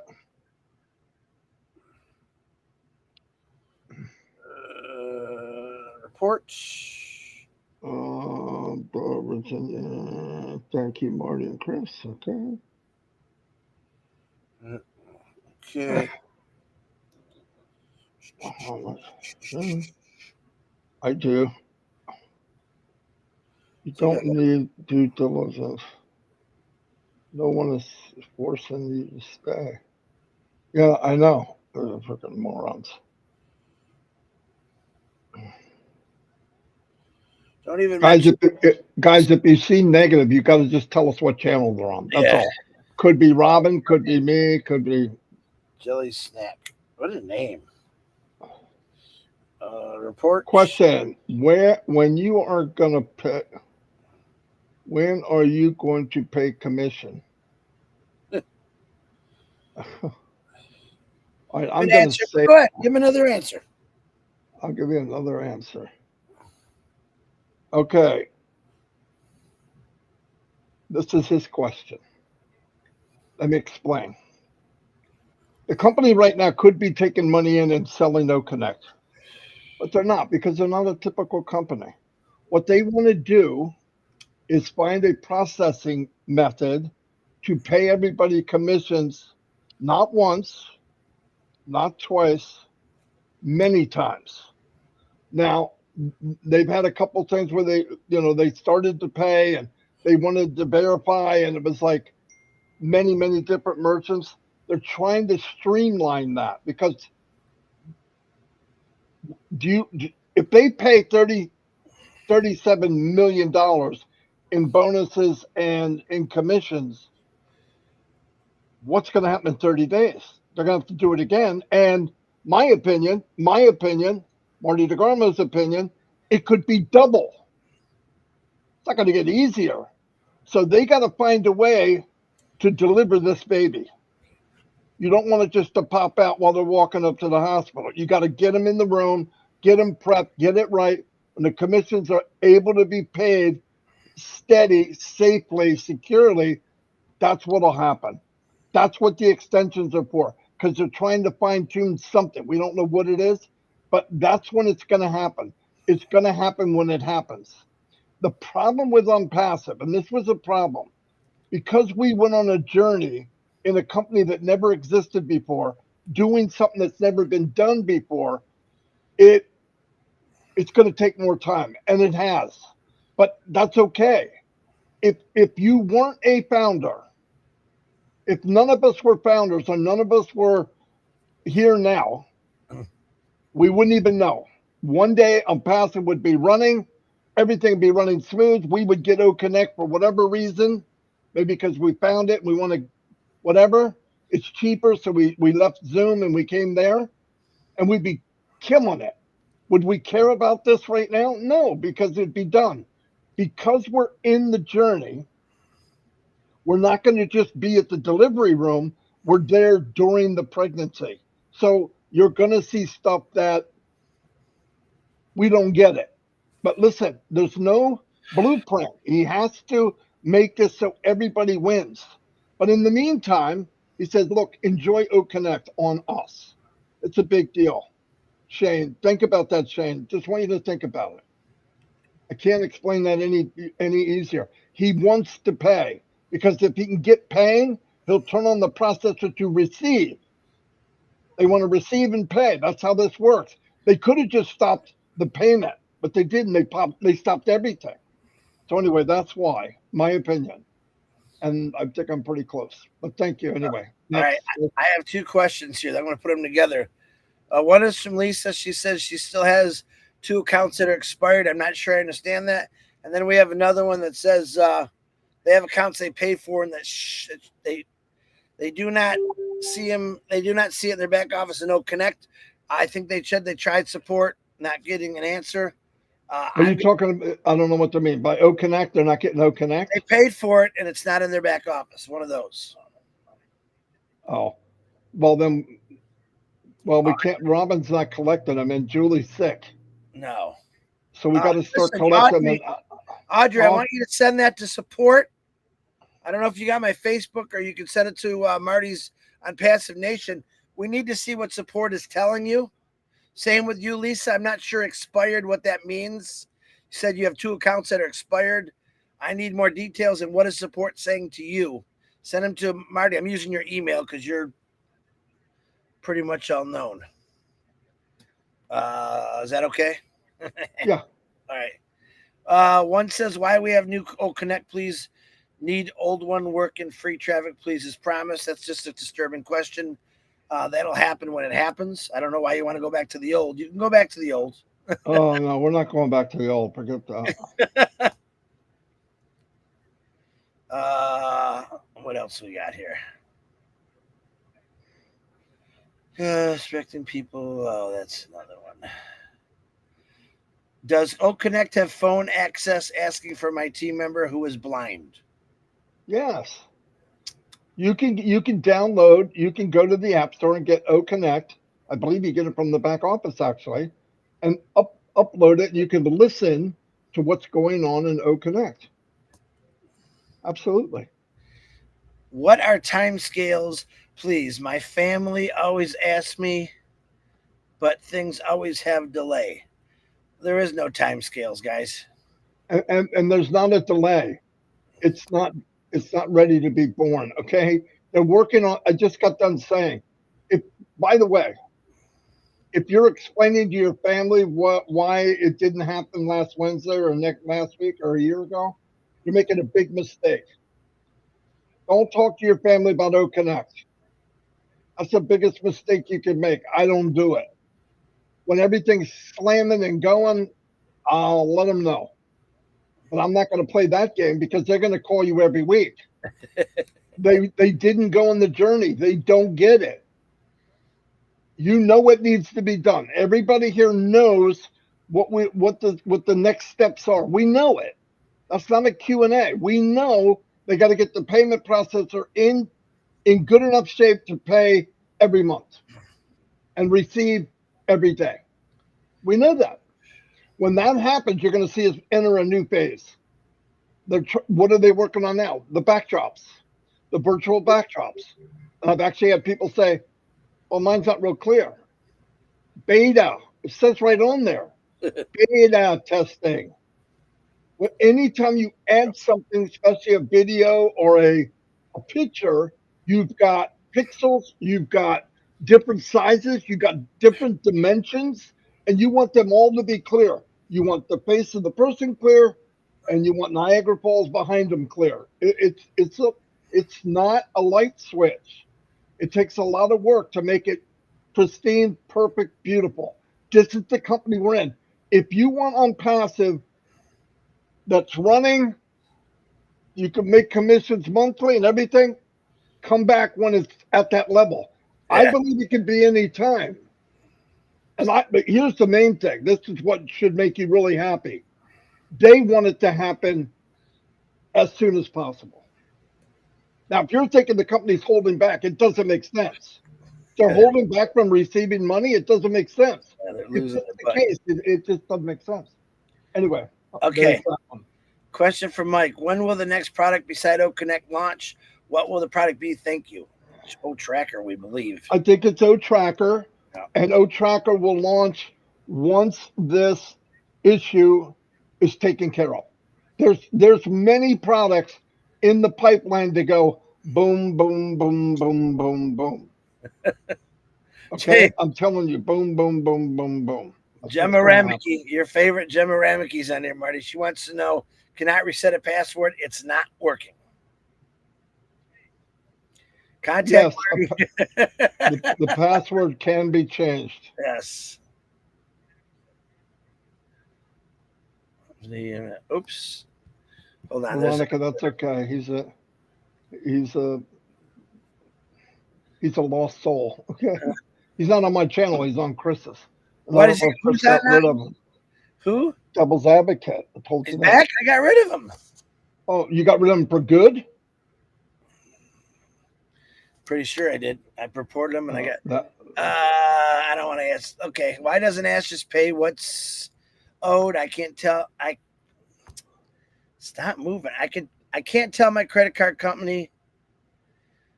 Reports. Thank you, Marty and Chris. Okay. Okay. I do. You don't need due diligence. No one is forcing you to stay. Yeah, I know. They're freaking morons. Don't even guys. If you see negative, you got to just tell us what channel they're on. That's all. Could be Robin, could be me, could be Jelly Snack. What a name. Report question: when you are gonna pay? When are you going to pay commission? All right, I'm Good going to answer. say, Go ahead. Give him another answer. I'll give you another answer. Okay. This is his question. Let me explain. The company right now could be taking money in and selling No Connect, but they're not because they're not a typical company. What they want to do is find a processing method to pay everybody commissions, not once, not twice, many times. Now, they've had a couple things where they started to pay and they wanted to verify, and it was like many different merchants. They're trying to streamline that because if they pay 37 million dollars in bonuses and in commissions, what's going to happen in 30 days? They're going to have to do it again. And my opinion, Marty DeGarmo's opinion, it could be double. It's not going to get easier. So they got to find a way to deliver this baby. You don't want it just to pop out while they're walking up to the hospital. You got to get them in the room, get them prepped, get it right. When the commissions are able to be paid steady, safely, securely, that's what'll happen. That's what the extensions are for, because they're trying to fine tune something. We don't know what it is, but that's when it's going to happen. It's going to happen when it happens. The problem with ONPASSIVE, and this was a problem, because we went on a journey in a company that never existed before, doing something that's never been done before, it's going to take more time, and it has. But that's okay. If you weren't a founder, if none of us were founders or none of us were here now, we wouldn't even know. One day ONPASSIVE would be running, everything would be running smooth. We would get O Connect for whatever reason, maybe because we found it and we want to whatever. It's cheaper, so we left Zoom and we came there, and we'd be killing it. Would we care about this right now? No, because it'd be done. Because we're in the journey, we're not going to just be at the delivery room. We're there during the pregnancy. So you're going to see stuff that we don't get it. But listen, there's no blueprint. He has to make this so everybody wins. But in the meantime, he says, look, enjoy O Connect on us. It's a big deal. Shane, think about that, Shane. Just want you to think about it. I can't explain that any easier. He wants to pay because if he can get paying, he'll turn on the processor to receive. They want to receive and pay. That's how this works. They could have just stopped the payment, but they didn't. They stopped everything. So anyway, that's why, my opinion. And I think I'm pretty close. But thank you anyway. All right. I have two questions here. I'm going to put them together. One is from Lisa. She says she still has 2 accounts that are expired. I'm not sure I understand that. And then we have another one that says they have accounts they paid for and that they do not see them. They do not see it in their back office and no connect. I think they said they tried support, not getting an answer. Are you talking? I don't know what they mean by O Connect. They're not getting O Connect. They paid for it and it's not in their back office. One of those. Oh, well then. Well, we can't. Robin's not collecting them, and Julie's sick. No. So we got to start collecting them. Audrey, I want you to send that to support. I don't know if you got my Facebook or you can send it to Marty's on Passive Nation. We need to see what support is telling you. Same with you, Lisa. I'm not sure expired what that means. You said you have 2 accounts that are expired. I need more details. And what is support saying to you? Send them to Marty. I'm using your email because you're pretty much all known. Is that okay? Yeah. All right. One says, why we have new Connect, please. Need old one working, free traffic, please, as promised. That's just a disturbing question. That'll happen when it happens. I don't know why you want to go back to the old. You can go back to the old. Oh, no, we're not going back to the old. Forget that. What else we got here? Expecting people. Oh, that's another one. Does O Connect have phone access asking for my team member who is blind? Yes. You can download. You can go to the App Store and get O Connect. I believe you get it from the back office actually, and upload it. You can listen to what's going on in O Connect. Absolutely. What are time scales, please? My family always asks me, but things always have delay. There is no time scales, guys. And there's not a delay. It's not ready to be born. Okay, they're working on. I just got done saying, if by the way, if you're explaining to your family why it didn't happen last Wednesday or last week or a year ago, you're making a big mistake. Don't talk to your family about O Connect. That's the biggest mistake you can make. I don't do it. When everything's slamming and going, I'll let them know. But I'm not going to play that game because they're going to call you every week. They didn't go on the journey. They don't get it. You know what needs to be done. Everybody here knows what the next steps are. We know it. That's not a Q&A. We know they got to get the payment processor in good enough shape to pay every month and receive every day. We know that. When that happens, you're going to see us enter a new phase. What are they working on now? The backdrops, the virtual backdrops. I've actually had people say, well, mine's not real clear. Beta, it says right on there. Beta testing. Well, anytime you add something, especially a video or a picture, you've got pixels, you've got different sizes, you've got different dimensions, and you want them all to be clear. You want the face of the person clear, and you want Niagara Falls behind them clear. It's not a light switch. It takes a lot of work to make it pristine, perfect, beautiful. This is the company we're in. If you want ONPASSIVE that's running, you can make commissions monthly and everything, come back when it's at that level. Yeah. I believe it can be any time. But here's the main thing. This is what should make you really happy. They want it to happen as soon as possible. Now, if you're thinking the company's holding back, it doesn't make sense. They're holding back from receiving money. It doesn't make sense. They're If losing that's the case, it just doesn't make sense. Anyway. Okay. Question from Mike. When will the next product beside O Connect launch? What will the product be? Thank you. It's O Tracker, we believe. I think it's O Tracker, and O Tracker will launch once this issue is taken care of. There's many products in the pipeline to go boom, boom, boom, boom, boom, boom. Okay, Jay, I'm telling you, boom, boom, boom, boom, boom. Gemma Rameke, your favorite Gemma Rameke's on there, Marty. She wants to know, cannot reset a password. It's not working. Contact yes, the password can be changed. Yes. Oops. Hold on. Veronica, that's okay. He's a lost soul. Okay. He's not on my channel. He's on Chris's. What is he? Who's got rid of him? Who? Devil's Advocate. I told you He's that. back? I got rid of him. Oh, you got rid of him for good? Pretty sure I did. I reported him and I got that. I don't want to ask. Okay. Why doesn't Ash just pay what's owed? I can't tell. Stop moving. I can't tell my credit card company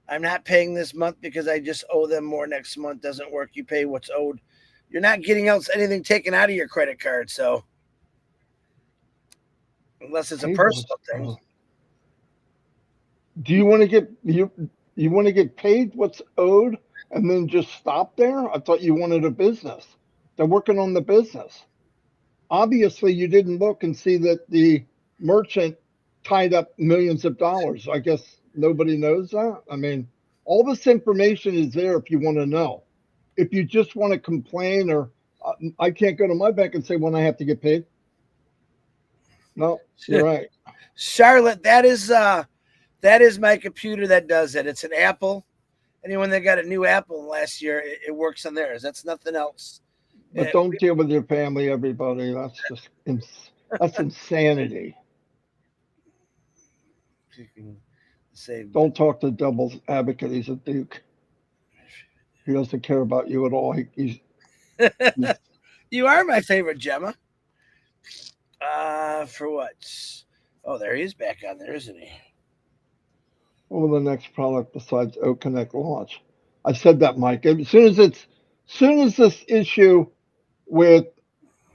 I'm not paying this month because I just owe them more next month. Doesn't work. You pay what's owed. You're not getting anything taken out of your credit card, so unless it's a personal thing. Do you want to get you want to get paid what's owed and then just stop there? I thought you wanted a business. They're working on the business. Obviously, you didn't look and see that the merchant tied up millions of dollars. I guess nobody knows that. I mean, all this information is there if you want to know. If you just want to complain or I can't go to my bank and say when I have to get paid. No, you're right. Charlotte, that is my computer that does it. It's an Apple. Anyone that got a new Apple last year, it works on theirs. That's nothing else. But don't deal with your family, everybody. That's just that's insanity. Say, Don't talk to devil's advocate. He's a duke. He doesn't care about you at all. He's you are my favorite, Gemma. For what? Oh, there he is back on there, isn't he? What will the next product besides O Connect launch? I said that, Mike. Soon as this issue with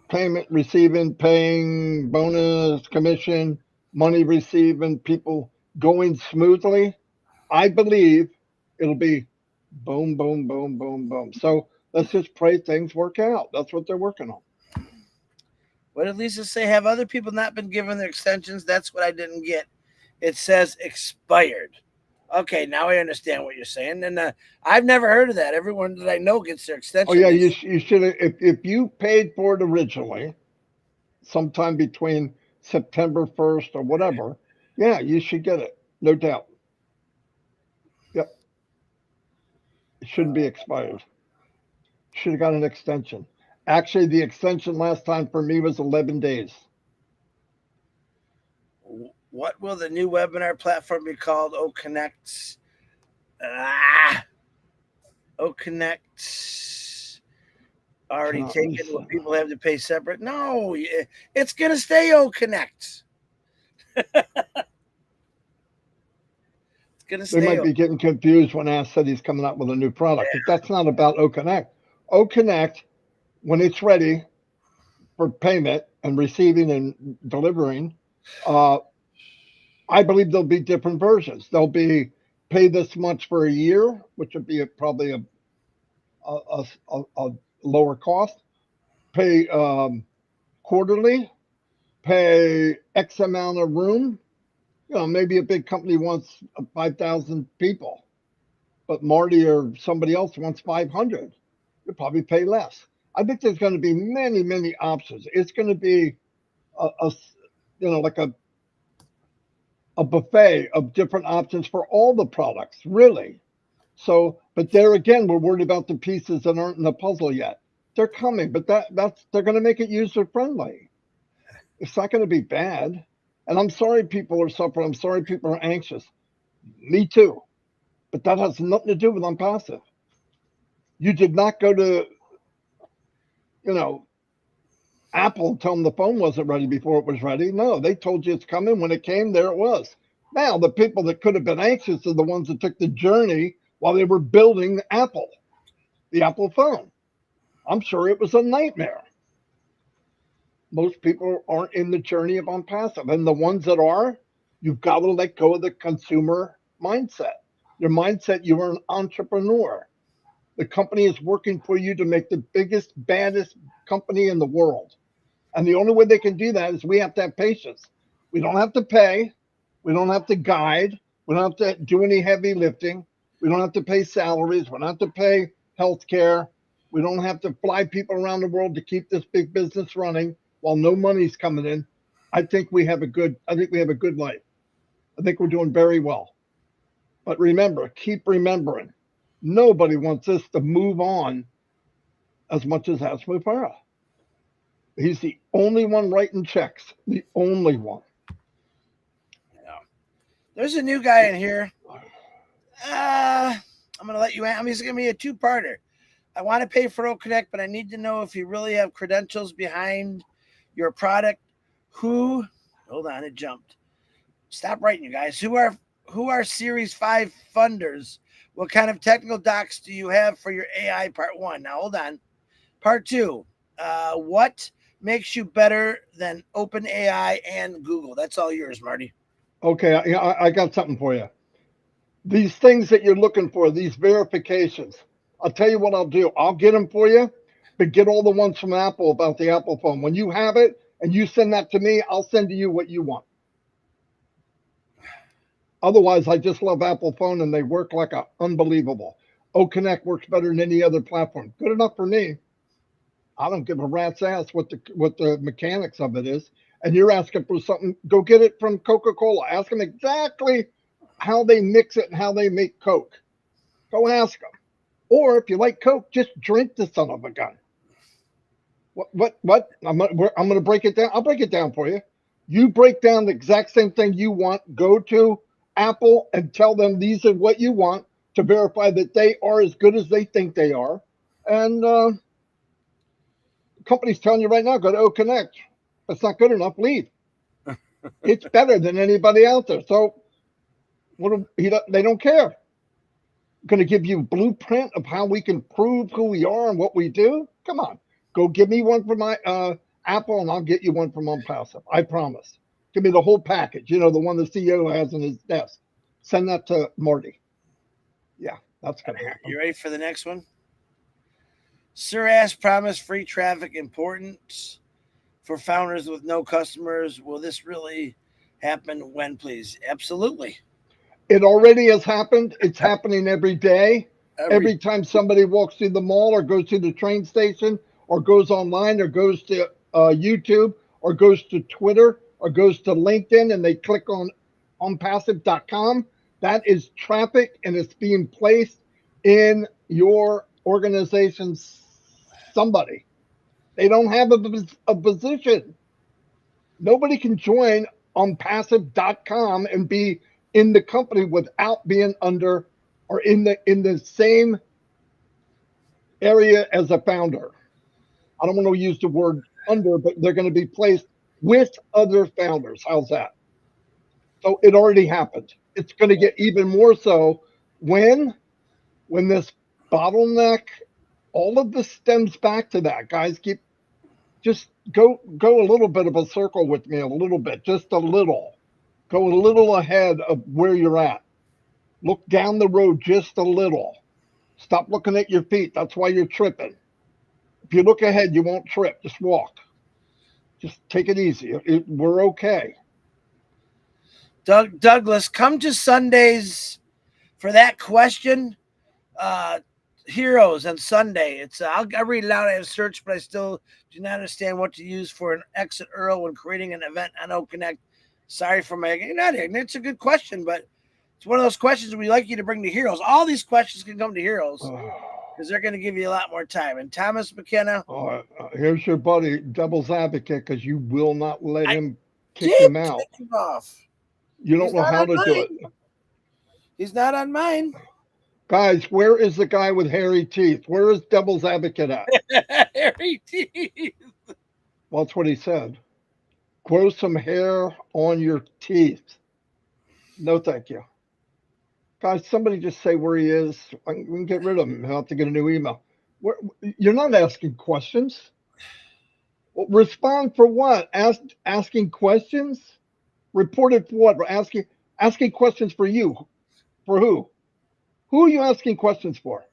payment receiving, paying bonus, commission, money receiving, people going smoothly, I believe it'll be boom, boom, boom, boom, boom. So let's just pray things work out. That's what they're working on. What did Lisa say? Have other people not been given their extensions? That's what I didn't get. It says expired. Okay, now I understand what you're saying. And I've never heard of that. Everyone that I know gets their extension. Oh yeah, you should have. If you paid for it originally, sometime between September 1st or whatever, yeah, you should get it, no doubt. Yep, it shouldn't be expired. Should have got an extension. Actually, the extension last time for me was 11 days. What will the new webinar platform be called? Oh, Connect. Oh, Connect. Already taken. What people have to pay separate? No, it's gonna stay O Connect. It's gonna stay. They might be getting confused when Ash said he's coming out with a new product. But that's not about O Connect. O Connect, when it's ready for payment and receiving and delivering, I believe there'll be different versions. There'll be pay this much for a year, which would be probably a lower cost. Pay quarterly. Pay X amount of room. Maybe a big company wants 5,000 people, but Marty or somebody else wants 500. You'll probably pay less. I think there's going to be many, many options. It's going to be like a buffet of different options for all the products, really. So, but there again, we're worried about the pieces that aren't in the puzzle yet. They're coming, but they're going to make it user friendly. It's not going to be bad. And I'm sorry people are suffering. I'm sorry people are anxious. Me too. But that has nothing to do with ONPASSIVE. You did not go to, Apple and tell them the phone wasn't ready before it was ready. No, they told you it's coming. When it came, there it was. Now, the people that could have been anxious are the ones that took the journey while they were building the Apple phone. I'm sure it was a nightmare. Most people aren't in the journey of ONPASSIVE. And the ones that are, you've got to let go of the consumer mindset. Your mindset, you are an entrepreneur. The company is working for you to make the biggest, baddest company in the world. And the only way they can do that is we have to have patience. We don't have to pay. We don't have to guide. We don't have to do any heavy lifting. We don't have to pay salaries. We don't have to pay health care. We don't have to fly people around the world to keep this big business running while no money's coming in. I think we have a good life. I think we're doing very well. But remember, keep remembering, nobody wants us to move on as much as Hasmukh Farah. He's the only one writing checks. The only one. Yeah. There's a new guy in here. I'm going to let you answer. He's going to be a two-parter. I want to pay for O Connect, but I need to know if you really have credentials behind your product. Hold on, it jumped. Stop writing, you guys. Who are Series 5 funders? What kind of technical docs do you have for your AI? Part 1. Now, hold on. Part 2. What makes you better than OpenAI and Google? That's all yours, Marty. Okay, I got something for you. These things that you're looking for, these verifications, I'll tell you what I'll do. I'll get them for you, but get all the ones from Apple about the Apple phone. When you have it and you send that to me, I'll send to you what you want. Otherwise, I just love Apple phone and they work like unbelievable. O Connect works better than any other platform. Good enough for me. I don't give a rat's ass what the mechanics of it is. And you're asking for something, go get it from Coca-Cola. Ask them exactly how they mix it and how they make Coke. Go ask them. Or if you like Coke, just drink the son of a gun. What? I'm going to break it down. I'll break it down for you. You break down the exact same thing you want. Go to Apple and tell them these are what you want to verify that they are as good as they think they are. And company's telling you right now, go to O Connect. That's not good enough. Leave. It's better than anybody out there. So they don't care. Going to give you a blueprint of how we can prove who we are and what we do. Come on, go give me one from my Apple, and I'll get you one from ONPASSIVE. I promise. Give me the whole package. You know, the one the CEO has in his desk. Send that to Marty. Yeah, that's going to happen. You ready for the next one? Sir asked, promise free traffic important for founders with no customers. Will this really happen? When, please? Absolutely. It already has happened. It's happening every day. Every time somebody walks through the mall or goes to the train station or goes online or goes to YouTube or goes to Twitter or goes to LinkedIn and they click on OnPassive.com, that is traffic and it's being placed in your organization's somebody. They don't have a position. Nobody can join OnPassive.com and be in the company without being under or in the same area as a founder. I don't want to use the word under, but they're going to be placed with other founders. How's that? So it already happened. It's going to get even more so when this bottleneck, all of this stems back to that. Guys, just go a little bit of a circle with me, a little bit, just a little. Go a little ahead of where you're at. Look down the road just a little. Stop looking at your feet. That's why you're tripping. If you look ahead, you won't trip. Just walk. Just take it easy. We're okay. Douglas, come to Sundays for that question. Heroes on Sunday. It's I'll read it out. I have searched, but I still do not understand what to use for an exit URL when creating an event on OConnect. Sorry for my ignorant. It's a good question, but it's one of those questions we like you to bring to Heroes. All these questions can come to Heroes because they're going to give you a lot more time. And Thomas McKenna. Here's your buddy, Devil's Advocate, because you will not let him kick him out. Him off. You don't know how to do it. He's not on mine. Guys, where is the guy with hairy teeth? Where is Devil's Advocate at? Hairy teeth. Well, that's what he said. Grow some hair on your teeth. No, thank you. Guys, somebody just say where he is. We can get rid of him. I'll have to get a new email. You're not asking questions. Well, respond for what? Asking questions? Reported for what? We're asking questions for you. For who? Who are you asking questions for?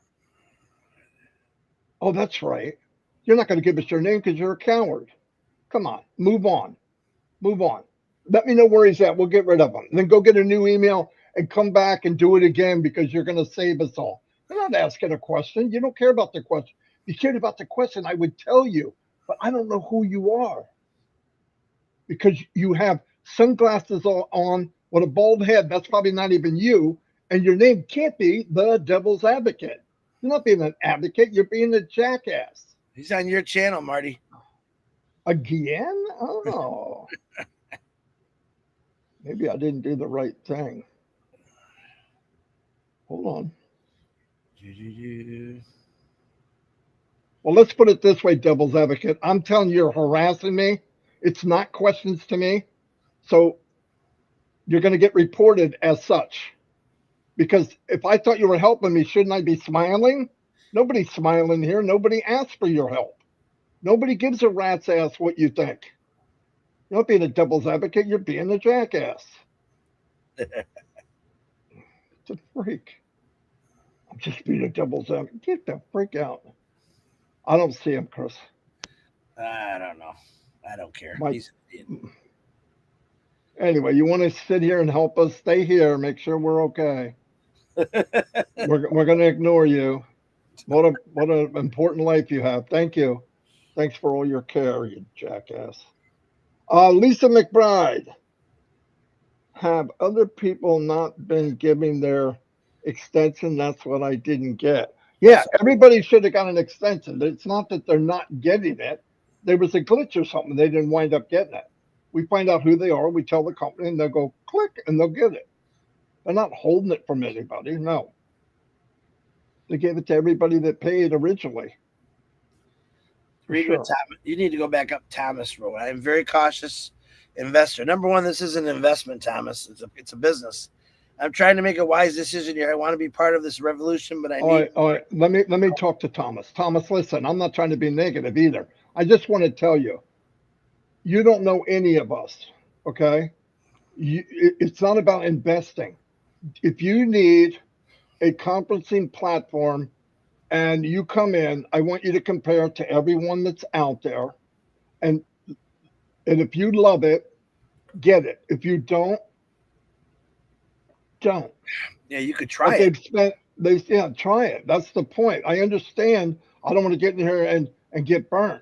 Oh, that's right. You're not going to give us your name because you're a coward. Come on. Move on. Move on. Let me know where he's at. We'll get rid of him. And then go get a new email and come back and do it again because you're going to save us all. You're not asking a question. You don't care about the question. If you cared about the question, I would tell you. But I don't know who you are. Because you have sunglasses on with a bald head. That's probably not even you. And your name can't be the Devil's Advocate. You're not being an advocate. You're being a jackass. He's on your channel, Marty. Again? Oh. Maybe I didn't do the right thing. Hold on. Well, let's put it this way, Devil's Advocate. I'm telling you, you're harassing me. It's not questions to me. So you're going to get reported as such. Because if I thought you were helping me, shouldn't I be smiling? Nobody's smiling here. Nobody asked for your help. Nobody gives a rat's ass what you think. You're not being a Devil's Advocate. You're being a jackass. It's a freak. I'm just being a Devil's Advocate. Get the freak out. I don't see him, Chris. I don't know. I don't care. Anyway, you want to sit here and help us? Stay here. Make sure we're okay. we're going to ignore you. What an important life you have. Thank you. Thanks for all your care, you jackass. Lisa McBride. Have other people not been giving their extension? That's what I didn't get. Yeah, everybody should have got an extension. It's not that they're not getting it. There was a glitch or something. They didn't wind up getting it. We find out who they are. We tell the company, and they'll go click, and they'll get it. They're not holding it from anybody. No, they gave it to everybody that paid originally. For Read what sure. Thomas. You need to go back up Thomas wrote. I am very cautious investor. Number one, this is an investment, Thomas. It's a business. I'm trying to make a wise decision here. I want to be part of this revolution, but I All need. right, all right. Let me talk to Thomas. Thomas, listen, I'm not trying to be negative either. I just want to tell you, you don't know any of us. Okay, it's not about investing. If you need a conferencing platform and you come in, I want you to compare it to everyone that's out there, and and if you love it, get it. If you don't. Yeah, you could try But it. yeah, try it. That's the point. I understand. I don't want to get in here and get burnt.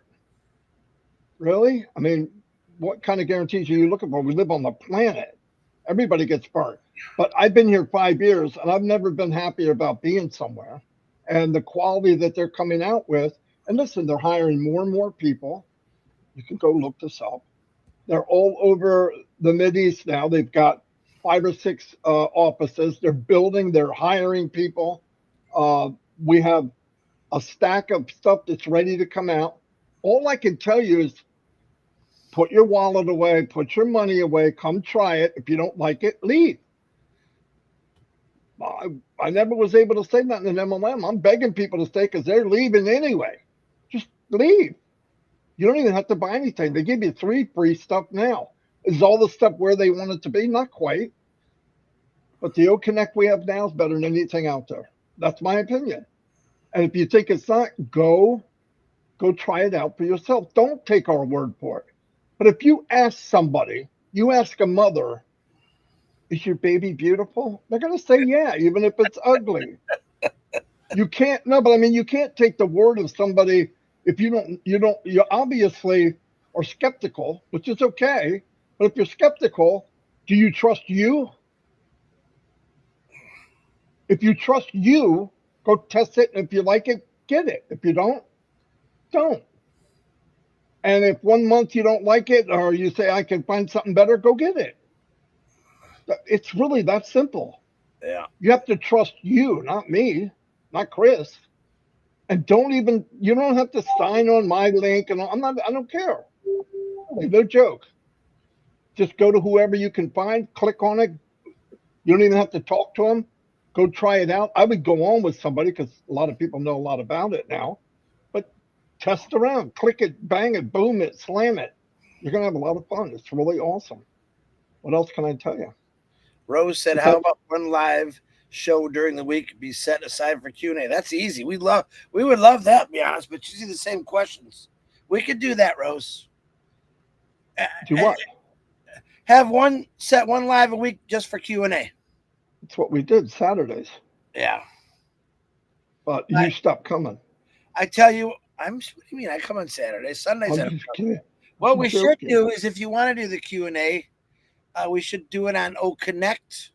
Really? I mean, what kind of guarantees are you looking for? We live on the planet. Everybody gets burnt. But I've been here 5 years and I've never been happier about being somewhere and the quality that they're coming out with. And listen, they're hiring more and more people. You can go look this up. They're all over the Mid East now. They've got 5 or 6 offices. They're building, they're hiring people. We have a stack of stuff that's ready to come out. All I can tell you is put your wallet away, put your money away, come try it. If you don't like it, leave. I never was able to say nothing in MLM. I'm begging people to stay because they're leaving anyway. Just leave. You don't even have to buy anything. They give you 3 free stuff now. Is all the stuff where they want it to be? Not quite. But the O Connect we have now is better than anything out there. That's my opinion. And if you think it's not, go try it out for yourself. Don't take our word for it. But if you ask somebody, you ask a mother, is your baby beautiful? They're going to say, yeah, even if it's ugly. You can't, no, but I mean, you can't take the word of somebody if you obviously are skeptical, which is okay. But if you're skeptical, do you trust you? If you trust you, go test it. And if you like it, get it. If you don't. And if 1 month you don't like it, or you say, I can find something better, go get it. It's really that simple. Yeah. You have to trust you, not me, not Chris. And you don't have to sign on my link. And I don't care. No joke. Just go to whoever you can find, click on it. You don't even have to talk to them. Go try it out. I would go on with somebody because a lot of people know a lot about it now. But test around, click it, bang it, boom it, slam it. You're going to have a lot of fun. It's really awesome. What else can I tell you? Rose said, "How about one live show during the week be set aside for Q&A?" That's easy. We would love that, to be honest. But you see the same questions. We could do that, Rose. Do what? Have one live a week just for Q&A. That's what we did Saturdays. Yeah. But you stopped coming. I tell you, what do you mean? I come on Saturdays, Sundays. I'm just kidding. What we should do is, if you want to do the Q&A, we should do it on O Connect,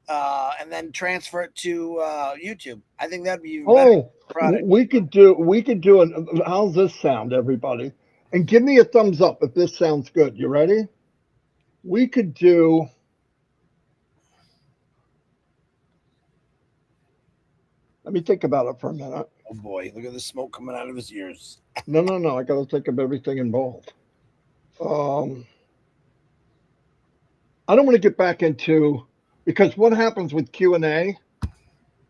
and then transfer it to YouTube. I think that'd be better. Product. We could do an. How's this sound, everybody? And give me a thumbs up if this sounds good. You ready? We could do. Let me think about it for a minute. Oh boy, look at the smoke coming out of his ears. No. I got to think of everything involved. I don't want to get back into, because what happens with Q&A,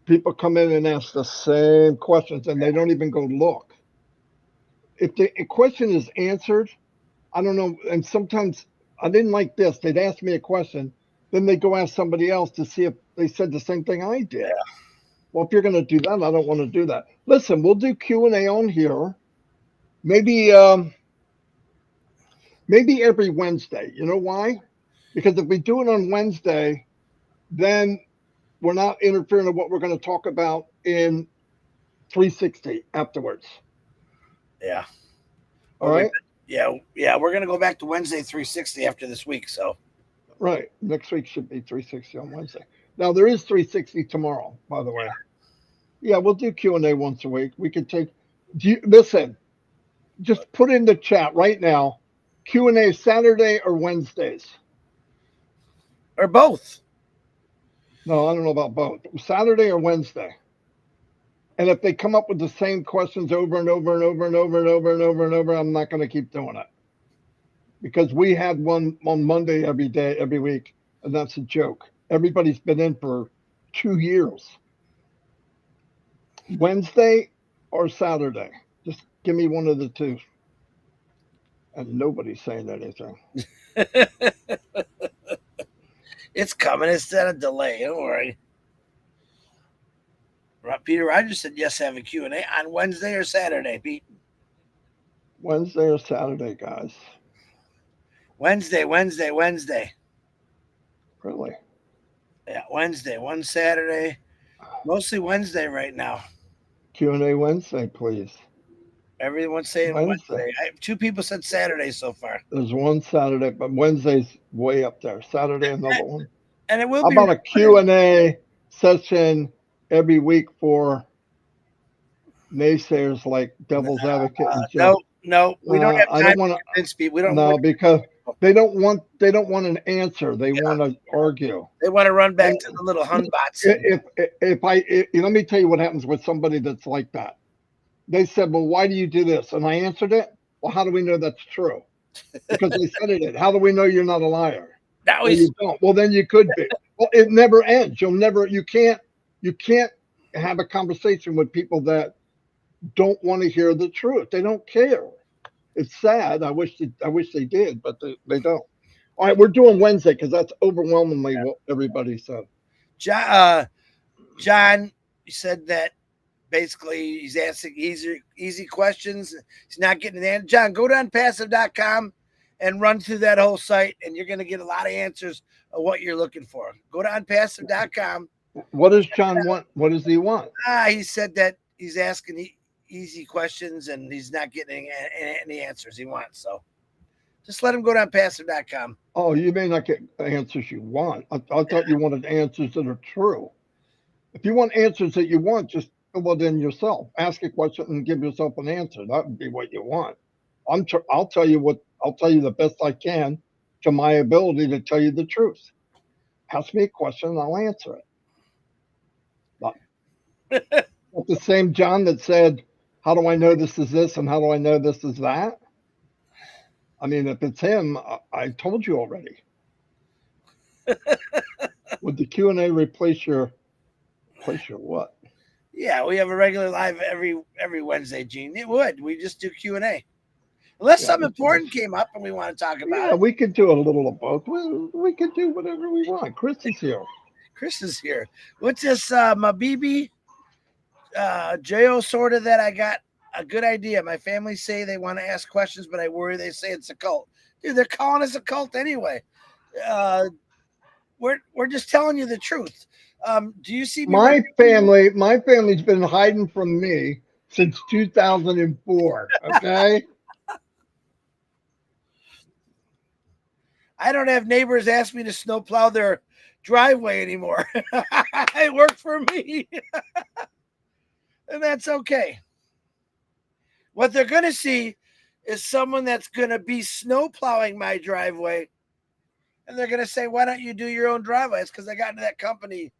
people come in and ask the same questions and they don't even go look. If the question is answered, I don't know. And sometimes I didn't like this. They'd ask me a question, then they go ask somebody else to see if they said the same thing I did. Yeah. Well, if you're going to do that, I don't want to do that. Listen, we'll do Q&A on here. Maybe every Wednesday. You know why? Because if we do it on Wednesday, then we're not interfering with what we're going to talk about in 360 afterwards. Yeah. All right. Yeah. We're going to go back to Wednesday 360 after this week. So. Right. Next week should be 360 on Wednesday. Now there is 360 tomorrow, by the way. Yeah, we'll do Q&A once a week. We can listen. Just put in the chat right now. Q&A Saturday or Wednesdays? Or both. No, I don't know about both. Saturday or Wednesday. And if they come up with the same questions over and over and over and over and over and over and over, I'm not going to keep doing it. Because we had one on Monday every day, every week, and that's a joke. Everybody's been in for 2 years. Wednesday or Saturday. Just give me one of the two. And nobody's saying anything. It's coming. It's at a delay. Don't worry. Peter Rogers said yes, have a Q&A on Wednesday or Saturday, Pete. Wednesday or Saturday, guys. Wednesday. Really? Yeah, Wednesday. One Saturday. Mostly Wednesday right now. Q&A Wednesday, please. Everyone's saying Wednesday. Two people said Saturday so far. There's one Saturday, but Wednesday's way up there. Saturday, another one. And it will How be about a Q&A session every week for naysayers like Devil's Advocate and Jeff? No, we don't have time I don't want to convince people. We don't. No, because they don't want an answer. They want to argue. They want to run back to the little Hunbots. Let me tell you what happens with somebody that's like that. They said, "Well, why do you do this?" And I answered it. Well, how do we know that's true? Because they said it. How do we know you're not a liar? Now you don't. Well, then you could be. Well, it never ends. You can't have a conversation with people that don't want to hear the truth. They don't care. It's sad. I wish they did, but they don't. All right, we're doing Wednesday because that's overwhelmingly what everybody said. John said that basically he's asking easy questions. He's not getting an answer. John, go to ONPASSIVE.com and run through that whole site, and you're going to get a lot of answers of what you're looking for. Go to ONPASSIVE.com. What does John want? What does he want? He said that he's asking easy questions and he's not getting any answers he wants. So just let him go to ONPASSIVE.com. Oh, you may not get answers you want. I thought you wanted answers that are true. If you want answers that you want, just then yourself ask a question and give yourself an answer. That would be what you want. I'll tell you the best I can to my ability to tell you the truth. Ask me a question and I'll answer it. But the same John that said, "How do I know this is this and how do I know this is that?" I mean, if it's him, I told you already. Would the Q&A replace your what? Yeah, we have a regular live every Wednesday, Gene. It would. We just do Q&A. Unless something important came up and we want to talk about it. Yeah, we could do a little of both. We could do whatever we want. Chris is here. What's this, Mabibi? Jo sort of that I got a good idea. My family say they want to ask questions, but I worry they say it's a cult. Dude, they're calling us a cult anyway. We're just telling you the truth. Do you see my family's been hiding from me since 2004. Okay. I don't have neighbors ask me to snowplow their driveway anymore. It worked for me. And that's okay. What they're going to see is someone that's going to be snowplowing my driveway. And they're going to say, "Why don't you do your own driveway?" It's because I got into that company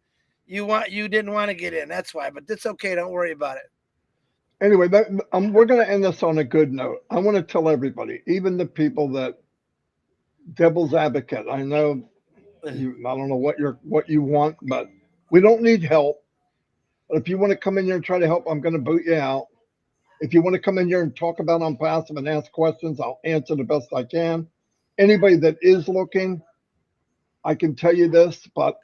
you didn't want to get in. That's why. But it's okay. Don't worry about it. Anyway, we're going to end this on a good note. I want to tell everybody, even the people that Devil's Advocate. I know I don't know what you want, but we don't need help. But if you want to come in here and try to help, I'm going to boot you out. If you want to come in here and talk about ONPASSIVE and ask questions, I'll answer the best I can. Anybody that is looking, I can tell you this, but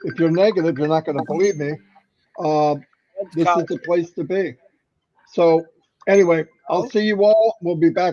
if you're negative, you're not going to believe me. This is the place to be. So anyway, I'll see you all. We'll be back